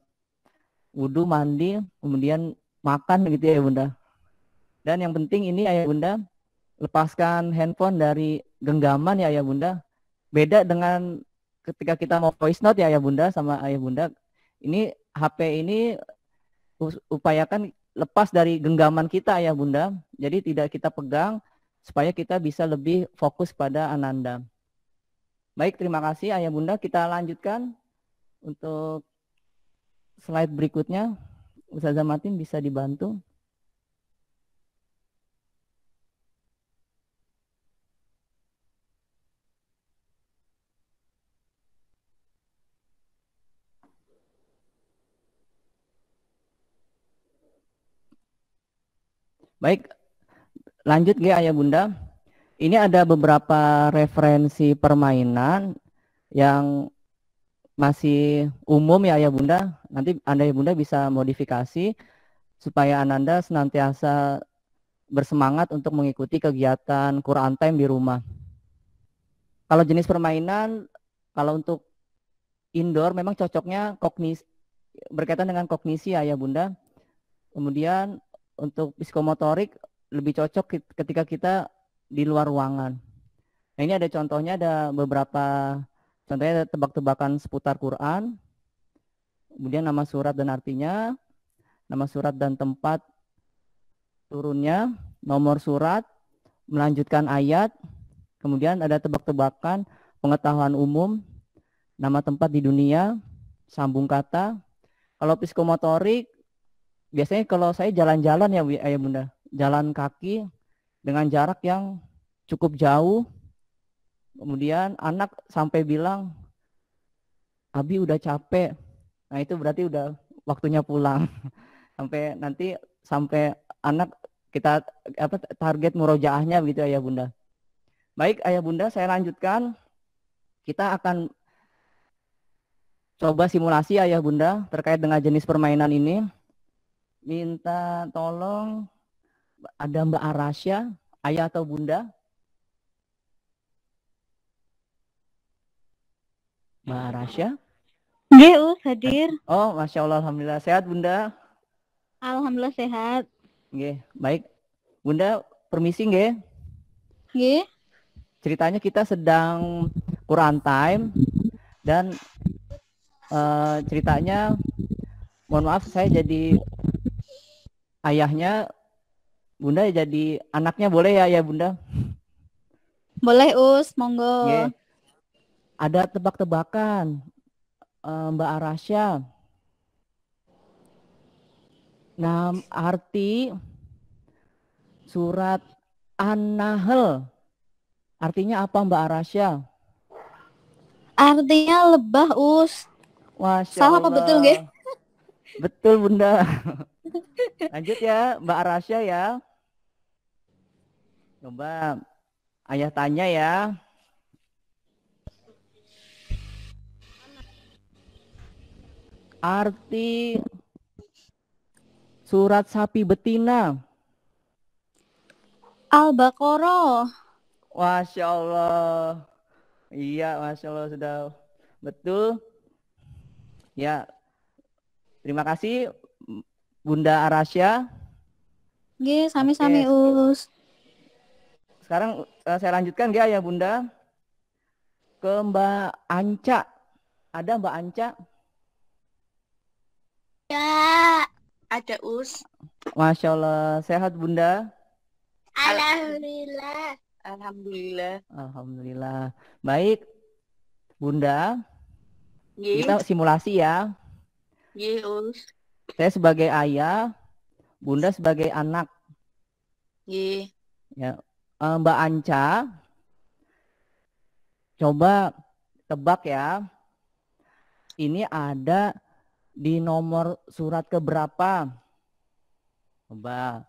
Wudu, mandi, kemudian makan gitu ya, Bunda. Dan yang penting ini, Ayah Bunda, lepaskan handphone dari genggaman ya, Ayah Bunda. Beda dengan ketika kita mau voice note ya, Ayah Bunda, sama Ayah Bunda. Ini HP ini upayakan lepas dari genggaman kita, Ayah Bunda. Jadi tidak kita pegang supaya kita bisa lebih fokus pada Ananda. Baik, terima kasih Ayah Bunda. Kita lanjutkan untuk slide berikutnya. Ustazah Matin bisa dibantu. Baik, lanjut ya Ayah Bunda. Ini ada beberapa referensi permainan yang masih umum ya Ayah Bunda. Nanti Ayah Bunda bisa modifikasi supaya Ananda senantiasa bersemangat untuk mengikuti kegiatan Quran Time di rumah. Kalau jenis permainan, kalau untuk indoor memang cocoknya kognisi, berkaitan dengan kognisi ya Ayah Bunda. Kemudian untuk psikomotorik lebih cocok ketika kita di luar ruangan. Nah, ini ada contohnya, ada beberapa contohnya, tebak-tebakan seputar Quran, kemudian nama surat dan artinya, nama surat dan tempat turunnya, nomor surat, melanjutkan ayat, kemudian ada tebak-tebakan pengetahuan umum, nama tempat di dunia, sambung kata. Kalau psikomotorik, biasanya kalau saya jalan-jalan ya Ayah Bunda, jalan kaki dengan jarak yang cukup jauh. Kemudian anak sampai bilang, Abi udah capek. Nah itu berarti udah waktunya pulang. Sampai anak kita target murojaahnya begitu Ayah Bunda. Baik Ayah Bunda, saya lanjutkan. Kita akan coba simulasi Ayah Bunda terkait dengan jenis permainan ini. Minta tolong ada Mbak Arasya, Ayah atau Bunda? Mbak Arasya? Nggih, hadir. Oh, Masya Allah, alhamdulillah. Sehat Bunda? Alhamdulillah sehat. Nggih, baik. Bunda, permisi nggih? Nggih. Ceritanya kita sedang Quran Time dan ceritanya, mohon maaf saya jadi ayahnya, Bunda jadi anaknya, boleh ya Bunda? Boleh Us, monggo. Nggih. Ada tebak-tebakan Mbak Arasya. Nah, arti surat An-Nahl artinya apa Mbak Arasya? Artinya lebah Us. Masya Salah Allah. apa betul nggih? Betul Bunda. Lanjut ya Mbak Arasya ya. Coba Ayah tanya ya. Arti surat sapi betina. Al-Baqarah. Masya Allah. Iya, Masya Allah sudah betul. Ya, terima kasih Bunda Arasya. Nggih, sami-sami Us. Sekarang saya lanjutkan ya Bunda. Ke Mbak Anca. Ada Mbak Anca? Ya, ada Us. Masya Allah, sehat Bunda? Alhamdulillah. Alhamdulillah. Alhamdulillah. Baik, Bunda. Nggih. Kita simulasi ya. Nggih, Us. Saya sebagai ayah, Bunda sebagai anak. Nggih. Ya, Mbak Anca, coba tebak ya. Ini ada di nomor surat keberapa? Coba.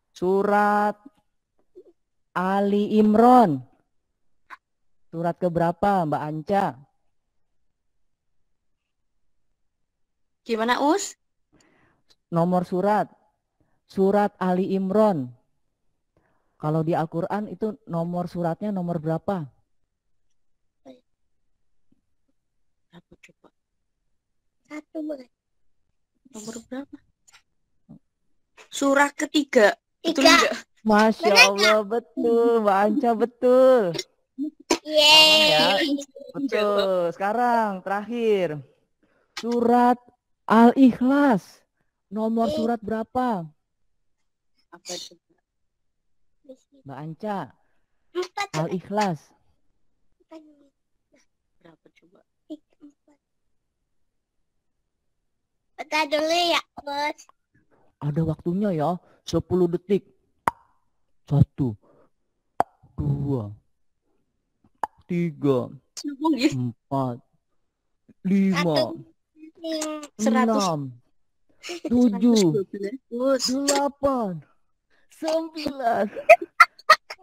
Surat Ali Imran. Surat keberapa Mbak Anca? Gimana, Us? Nomor surat. Surat Ali Imran. Kalau di Al-Quran itu nomor suratnya nomor berapa? Apa coba? 1 boleh. Nomor berapa? Surah ketiga. Betul enggak? Masya Allah, betul. Mbak Anca, betul. Ya, betul. Sekarang terakhir. Surat Al-Ikhlas. Nomor surat berapa? Apa coba? Mbak Anca. Al-Ikhlas. Berapa coba? Baca dulu ya, Bos. Ada waktunya ya. 10 detik. 1, 2, 3, 4, 5, 6, 7, 8, 9.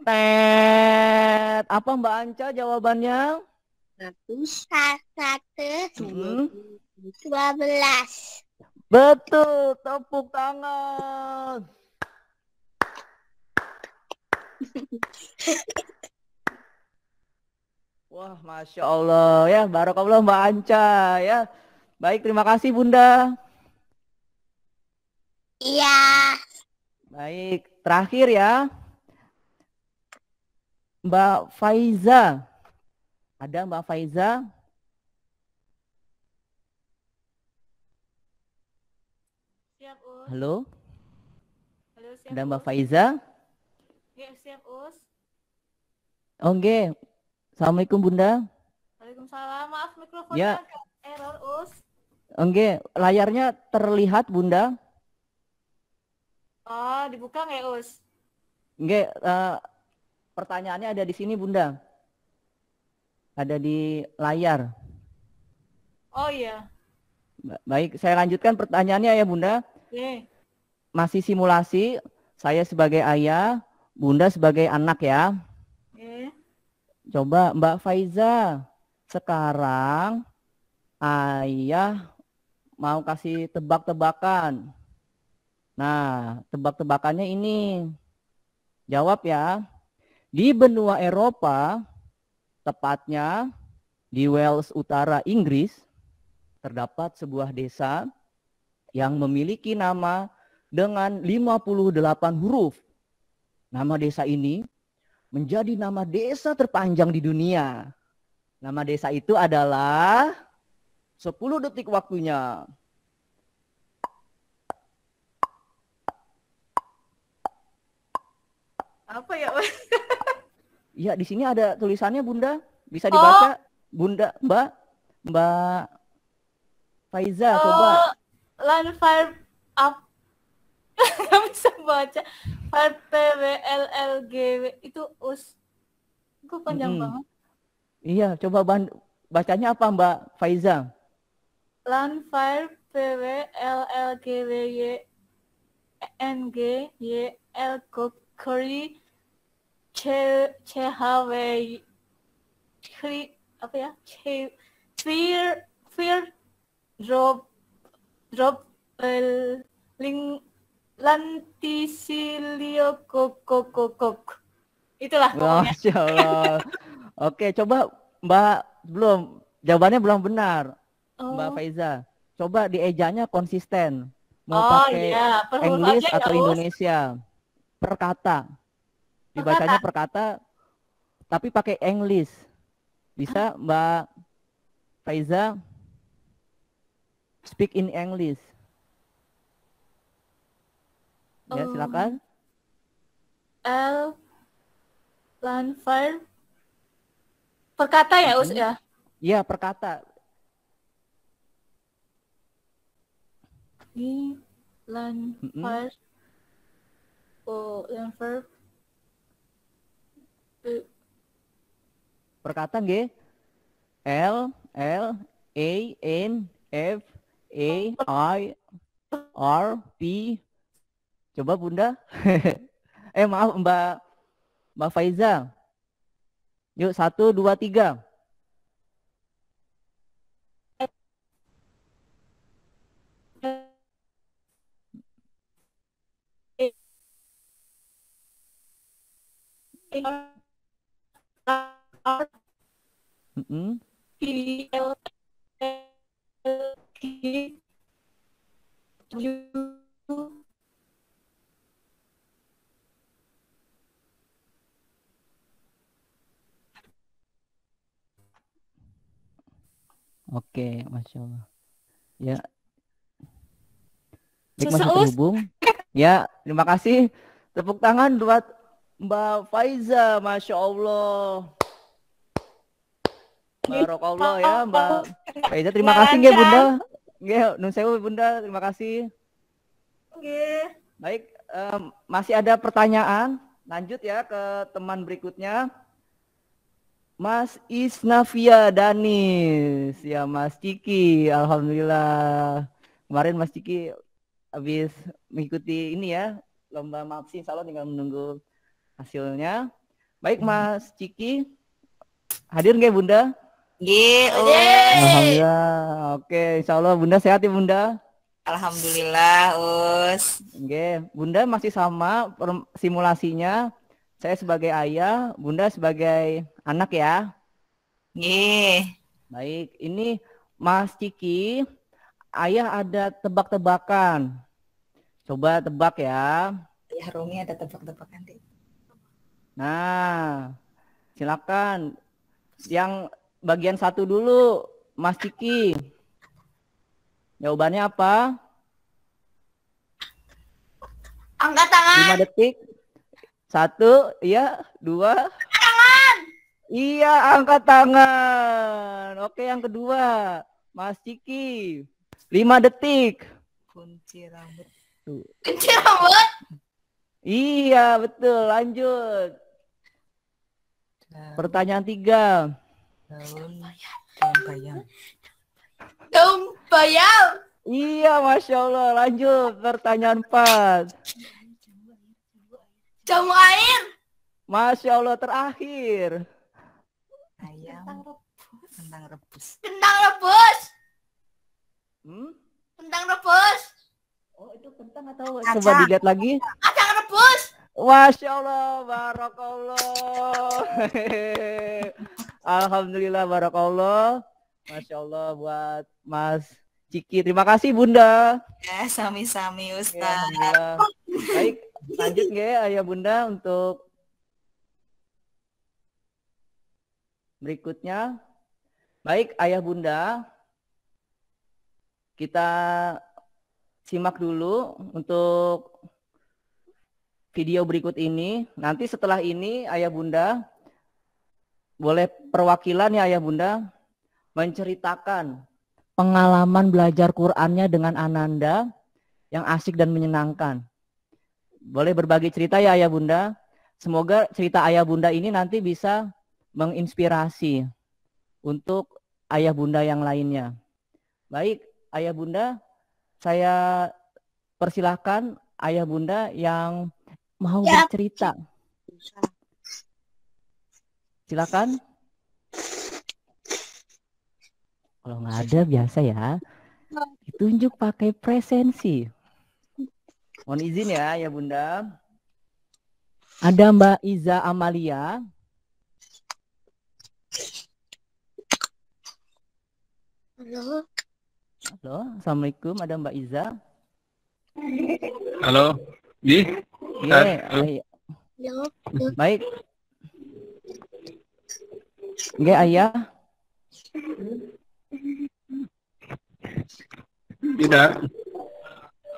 Tet. Apa Mbak Anca jawabannya? 12. Betul, tepuk tangan. Wah, Masya Allah ya, barakallah Mbak Anca ya. Baik, terima kasih Bunda. Iya. Baik, terakhir ya. Mbak Faiza. Ada Mbak Faiza? Siap, Us. Halo? Halo, siap, Ada Mbak Us. Faiza? Ya, siap, Us. Oke. Assalamualaikum Bunda. Waalaikumsalam. Maaf, mikrofonnya Ya. agak error, Us. Oke, layarnya terlihat Bunda. Oh, dibuka nggak, Us? Oke, pertanyaannya ada di sini Bunda. Ada di layar. Oh iya. Baik, saya lanjutkan pertanyaannya ya Bunda. Oke. Masih simulasi, saya sebagai ayah, Bunda sebagai anak ya. Oke. Coba Mbak Faiza, sekarang ayah mau kasih tebak-tebakan. Nah, tebak-tebakannya ini. Jawab ya. Di benua Eropa, tepatnya di Wales Utara, Inggris, terdapat sebuah desa yang memiliki nama dengan 58 huruf. Nama desa ini menjadi nama desa terpanjang di dunia. Nama desa itu adalah 10 detik waktunya. Apa ya? Ya, di sini ada tulisannya Bunda. Bisa dibaca. Bunda, Mbak Faiza, coba. Line fire up. Nggak bisa baca. Fire PWLLGW itu us. Gue panjang banget. Iya, coba bacanya apa Mbak Faiza? Line fire PWLLGWY NGYL Curry CHW apa ya? Fear drop link Lantisilio kokokokok. Itulah pokoknya. Masya Allah. Oke, coba Mbak jawabannya belum benar. Mbak Oh. Faiza. Coba diejanya konsisten. Mau Oh pakai iya, per huruf English aja ya, atau Us. Indonesia? Per kata. Dibacanya per kata, tapi pakai English. Bisa Mbak Faiza speak in English? Ya, silakan. L Lanfire per kata ya, Us ya? Iya, per kata. Ini Lanfire. Oh, Lanfire. Perkata nggih. L A N F A I R P. Coba Bunda. Maaf Mbak Faiza. Yuk 1 2 3. P L G U. Oke, Masya Allah. Ya. Baik, Susah, masih terhubung. Ya, terima kasih. Tepuk tangan buat Mbak Faiza, Masya Allah. Barakallah ya Mbak Faiza. Terima kasih nggih Bunda. Nggih, nun sewu Bunda, terima kasih. Baik, masih ada pertanyaan. Lanjut ya ke teman berikutnya. Mas Isnavia Danis, ya Mas Ciki, alhamdulillah. Kemarin Mas Ciki habis mengikuti ini ya, lomba MAPSI, insya Allah tinggal menunggu hasilnya. Baik Mas Ciki, hadir nggak Bunda? Alhamdulillah. Oke, insya Allah Bunda sehat ya Bunda. Alhamdulillah, Us. Oke, Bunda masih sama simulasinya. Saya sebagai ayah, Bunda sebagai anak ya. Baik, ini Mas Ciki, ayah ada tebak-tebakan. Coba tebak ya. Ya, Rumi ada tebak-tebakan deh. Nah, silakan. Yang bagian satu dulu, Mas Ciki. Jawabannya apa? Angkat tangan. 5 detik. 1, iya, 2. Tangan. Iya, angkat tangan. Oke, yang kedua, Mas Ciki. 5 detik. Kunci rambut. Kunci rambut. Iya, betul. Lanjut. Pertanyaan 3. Daun bayam. Daun bayam. Iya, Masya Allah. Lanjut. Pertanyaan 4. Jamu air. Masya Allah, terakhir. Ayam. Kentang rebus. Kentang rebus. Hmm? Kentang rebus. Oh, itu kentang atau coba dilihat lagi. Kacang rebus. Masya Allah, barakallah. Alhamdulillah, barakallah. Masya Allah buat Mas Ciki. Terima kasih Bunda. Ya, sami-sami Ustaz. Ya, alhamdulillah. Baik, lanjut nggak Ayah Bunda untuk berikutnya. Baik, Ayah Bunda. Kita simak dulu untuk video berikut ini. Nanti setelah ini Ayah Bunda boleh perwakilan ya Ayah Bunda menceritakan pengalaman belajar Qur'annya dengan Ananda yang asik dan menyenangkan. Boleh berbagi cerita ya Ayah Bunda. Semoga cerita Ayah Bunda ini nanti bisa menginspirasi untuk Ayah Bunda yang lainnya. Baik, Ayah Bunda, saya persilahkan Ayah Bunda yang mau bercerita. Silakan. Kalau nggak ada biasa ya, ditunjuk pakai presensi. Mohon izin ya Bunda. Ada Mbak Iza Amalia. Halo. Halo, Assalamualaikum. Ada Mbak Iza. Halo. Baik. Nggih, Ayah. Tidak.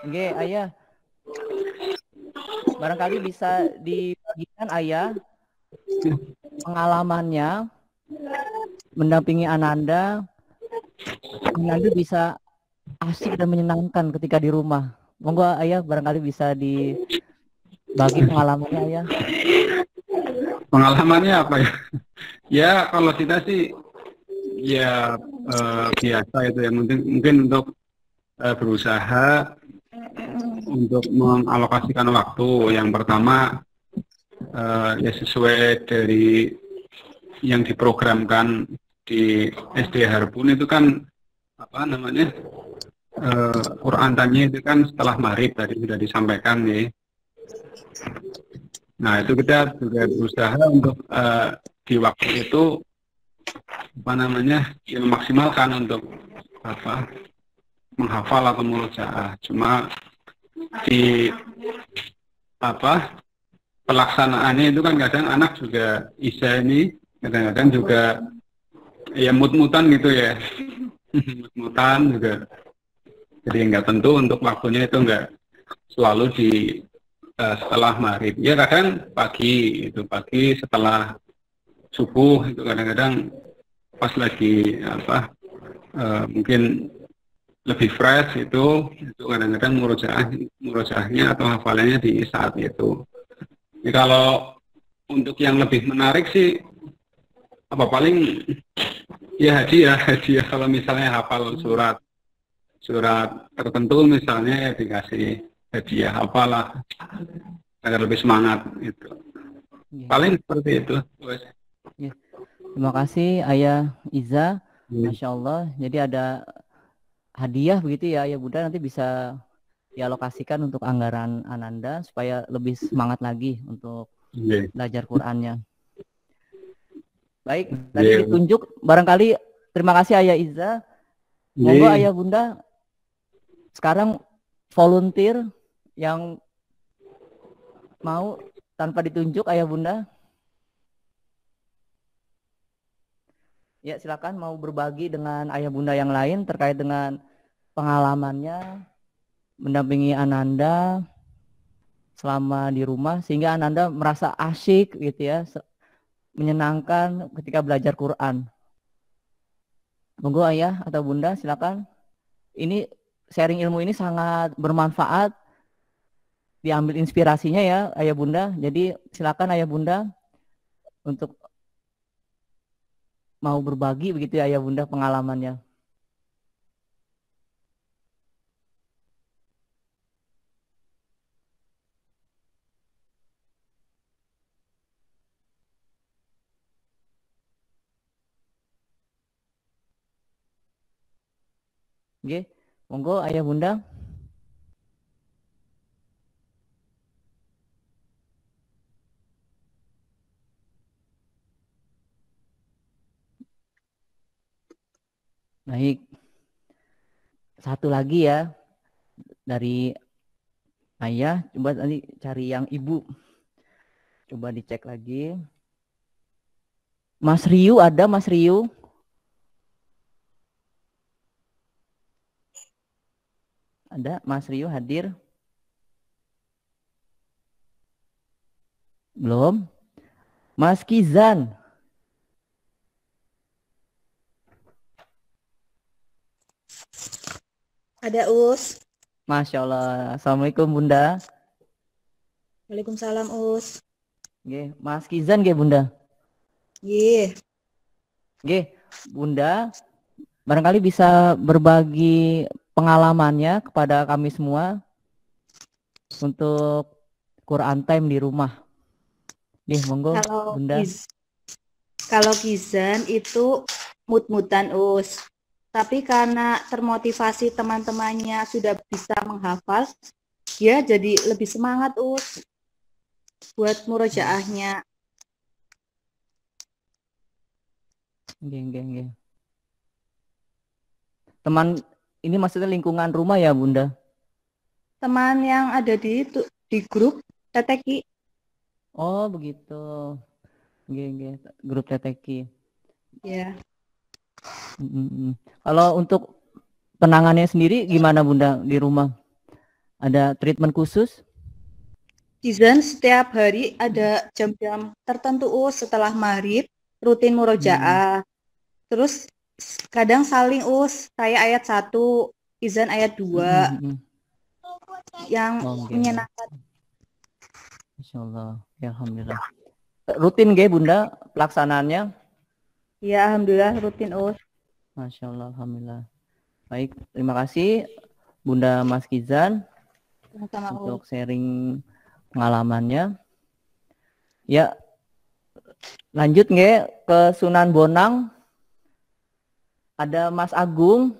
Nggih, Ayah. Barangkali bisa dibagikan Ayah pengalamannya mendampingi Ananda. Ananda bisa asik dan menyenangkan ketika di rumah. Monggo Ayah barangkali bisa dibagi pengalamannya Ayah. Pengalamannya apa ya? Ya kalau kita sih ya biasa itu ya, mungkin untuk berusaha untuk mengalokasikan waktu. Yang pertama ya sesuai dari yang diprogramkan di SD Harbun itu kan apa namanya Quran time-nya itu kan setelah maghrib tadi sudah disampaikan nih. Nah itu kita juga berusaha untuk di waktu itu apa namanya ya, memaksimalkan untuk apa menghafal atau murojaah. Cuma di apa pelaksanaannya itu kan kadang anak juga Isa ini kadang-kadang juga ya mut-mutan gitu ya. Mut-mutan juga. Jadi nggak tentu untuk waktunya itu nggak selalu di setelah maghrib. Ya kadang pagi setelah subuh itu kadang-kadang pas lagi apa mungkin lebih fresh itu kadang-kadang murojaahnya atau hafalannya di saat itu. Jadi kalau untuk yang lebih menarik sih apa paling ya hadiah kalau misalnya hafal surat tertentu misalnya ya dikasih hadiah apalah agar lebih semangat itu. Paling seperti itu. Ya. Terima kasih Ayah Iza. Masya Allah. Jadi ada hadiah begitu ya Ayah Bunda, nanti bisa dialokasikan untuk anggaran Ananda supaya lebih semangat lagi untuk belajar Qur'annya. Baik, tadi ditunjuk barangkali. Terima kasih Ayah Iza. Monggo Ayah Bunda sekarang volunteer yang mau tanpa ditunjuk Ayah Bunda. Ya silakan mau berbagi dengan Ayah Bunda yang lain terkait dengan pengalamannya mendampingi Ananda selama di rumah sehingga Ananda merasa asyik gitu ya, menyenangkan ketika belajar Quran. Monggo Ayah atau Bunda silakan. Ini sharing ilmu ini sangat bermanfaat. Diambil inspirasinya ya Ayah Bunda. Jadi silakan Ayah Bunda untuk mau berbagi begitu ya Ayah Bunda pengalamannya. Oke, monggo Ayah Bunda. Baik. Satu lagi ya dari Ayah, coba nanti cari yang Ibu. Coba dicek lagi. Mas Riu ada Mas Riu? Ada Mas Riu hadir? Belum? Mas Kizan. Ada Us. Masya Allah. Assalamualaikum Bunda. Waalaikumsalam Us. Oke, Mas Kizan nggih Bunda? Iya. Oke, Bunda, barangkali bisa berbagi pengalamannya kepada kami semua untuk Quran time di rumah. Nih, monggo Bunda. Kalau Kizan itu mut-mutan Us. Tapi karena termotivasi teman-temannya sudah bisa menghafal, dia jadi lebih semangat buat murojaahnya. Nggih. Teman ini maksudnya lingkungan rumah ya, Bunda? Teman yang ada di grup TTQ. Oh, begitu. Nggih. Grup TTQ. Ya. Kalau untuk penanganannya sendiri gimana, Bunda, di rumah? Ada treatment khusus? Izan setiap hari ada jam-jam tertentu setelah maghrib rutin murojaah. Terus kadang saling saya ayat 1, Izan ayat 2. Yang menyenangkan. Insyaallah. Ya, alhamdulillah. Rutin nggih, Bunda, pelaksanaannya? Ya, alhamdulillah rutin, Masya Allah, alhamdulillah. Baik, terima kasih Bunda Mas Kizan untuk sharing pengalamannya. Ya, lanjut nggih ke Sunan Bonang. Ada Mas Agung.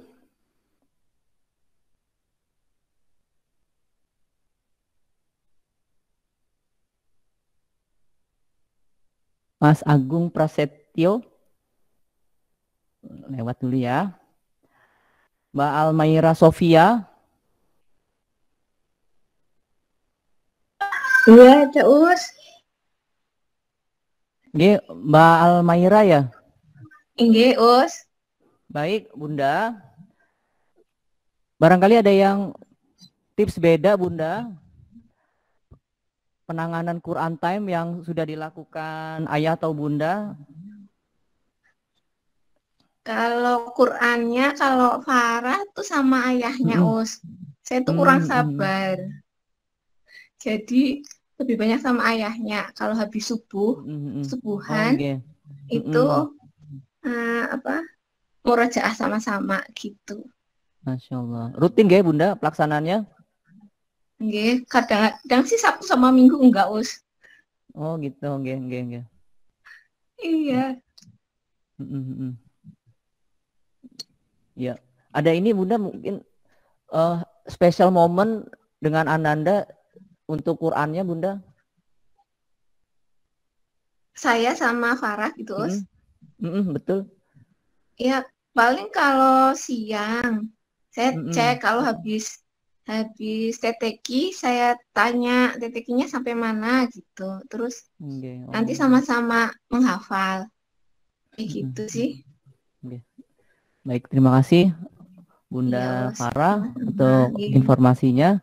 Mas Agung Prasetyo. Lewat dulu ya. Mbak Almaira Sofia. Iya, ada Nggih, Mbak Almaira ya? Nggih, Baik, Bunda. Barangkali ada yang tips beda, Bunda, penanganan Quran Time yang sudah dilakukan Ayah atau Bunda? Kalau Qurannya, kalau Farah tuh sama ayahnya, saya tuh kurang sabar. Jadi lebih banyak sama ayahnya. Kalau habis subuhan itu murojaah sama-sama gitu. Masya Allah. Rutin gak Bunda pelaksanaannya? Nggih, kadang-kadang sih Sabtu sama Minggu enggak, Oh gitu, nggih. Iya. Ya, ada ini Bunda mungkin special moment dengan Ananda untuk Qurannya Bunda? Saya sama Farah gitu, betul. Ya, paling kalau siang saya cek kalau habis TTQ saya tanya TTQ-nya sampai mana gitu. Terus nanti sama-sama menghafal. Kayak gitu sih. Baik, terima kasih Bunda Farah untuk informasinya.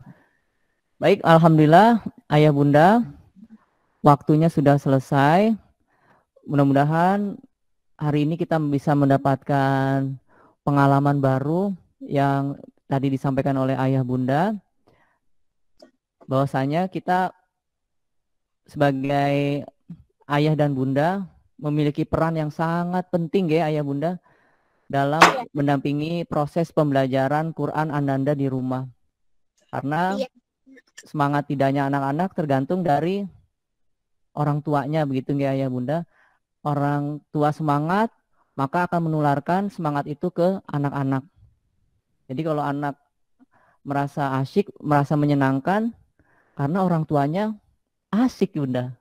Baik, alhamdulillah Ayah Bunda, waktunya sudah selesai. Mudah-mudahan hari ini kita bisa mendapatkan pengalaman baru yang tadi disampaikan oleh Ayah Bunda, bahwasanya kita sebagai ayah dan bunda memiliki peran yang sangat penting ya Ayah Bunda dalam mendampingi proses pembelajaran Quran Ananda di rumah. Karena semangat tidaknya anak-anak tergantung dari orang tuanya, begitu nggak Ayah Bunda? Orang tua semangat, maka akan menularkan semangat itu ke anak-anak. Jadi kalau anak merasa asyik, merasa menyenangkan, karena orang tuanya asik Bunda.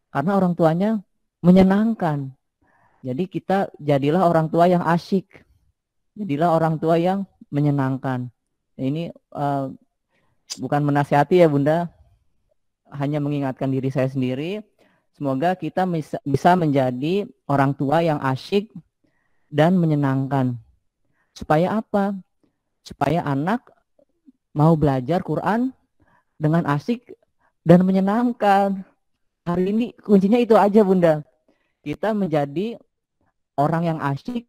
Karena orang tuanya menyenangkan. Jadi kita jadilah orang tua yang asyik. Jadilah orang tua yang menyenangkan. Ini bukan menasihati ya Bunda, hanya mengingatkan diri saya sendiri. Semoga kita bisa menjadi orang tua yang asyik dan menyenangkan. Supaya apa? Supaya anak mau belajar Quran dengan asyik dan menyenangkan. Hari ini kuncinya itu aja Bunda. Kita menjadi orang yang asyik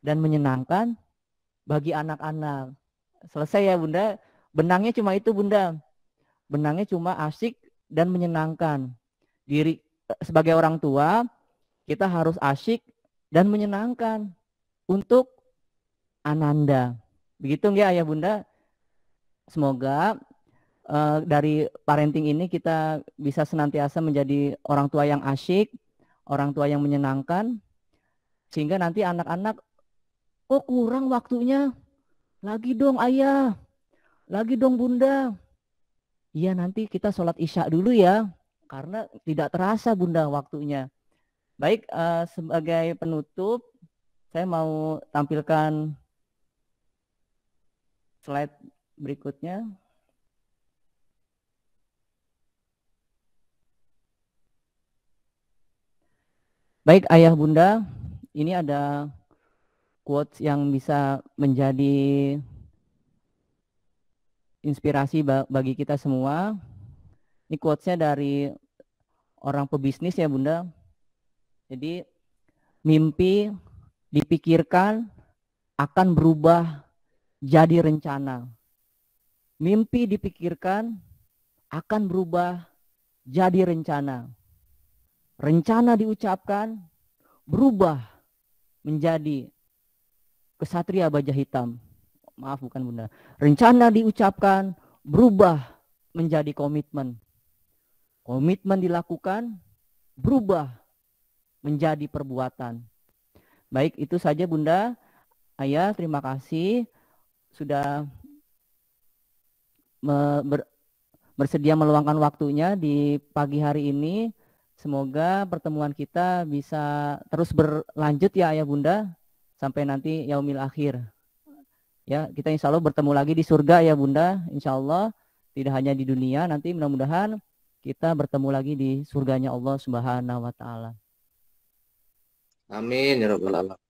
dan menyenangkan bagi anak-anak. Selesai ya Bunda. Benangnya cuma itu Bunda. Benangnya cuma asyik dan menyenangkan. Diri sebagai orang tua, kita harus asyik dan menyenangkan untuk Ananda. Begitu nggak Ayah Bunda? Semoga dari parenting ini kita bisa senantiasa menjadi orang tua yang asyik, orang tua yang menyenangkan, sehingga nanti anak-anak, kok kurang waktunya? Lagi dong Ayah, lagi dong Bunda. iya nanti kita sholat isya dulu ya, karena tidak terasa Bunda waktunya. Baik, sebagai penutup, saya mau tampilkan slide berikutnya. Baik ayah bunda, ini ada quotes yang bisa menjadi inspirasi bagi kita semua. Ini quotesnya dari orang pebisnis ya bunda. Jadi mimpi dipikirkan akan berubah jadi rencana. Mimpi dipikirkan akan berubah jadi rencana. Rencana diucapkan berubah menjadi kesatria baja hitam. Maaf bukan bunda. Rencana diucapkan berubah menjadi komitmen. Komitmen dilakukan berubah menjadi perbuatan. Baik, itu saja bunda. Ayah terima kasih sudah bersedia meluangkan waktunya di pagi hari ini. Semoga pertemuan kita bisa terus berlanjut ya ayah bunda sampai nanti yaumil akhir. Ya, kita insya Allah bertemu lagi di surga ya bunda. Insya Allah tidak hanya di dunia, nanti mudah-mudahan kita bertemu lagi di surganya Allah Subhanahu wa Ta'ala. Amin ya rabbal alamin.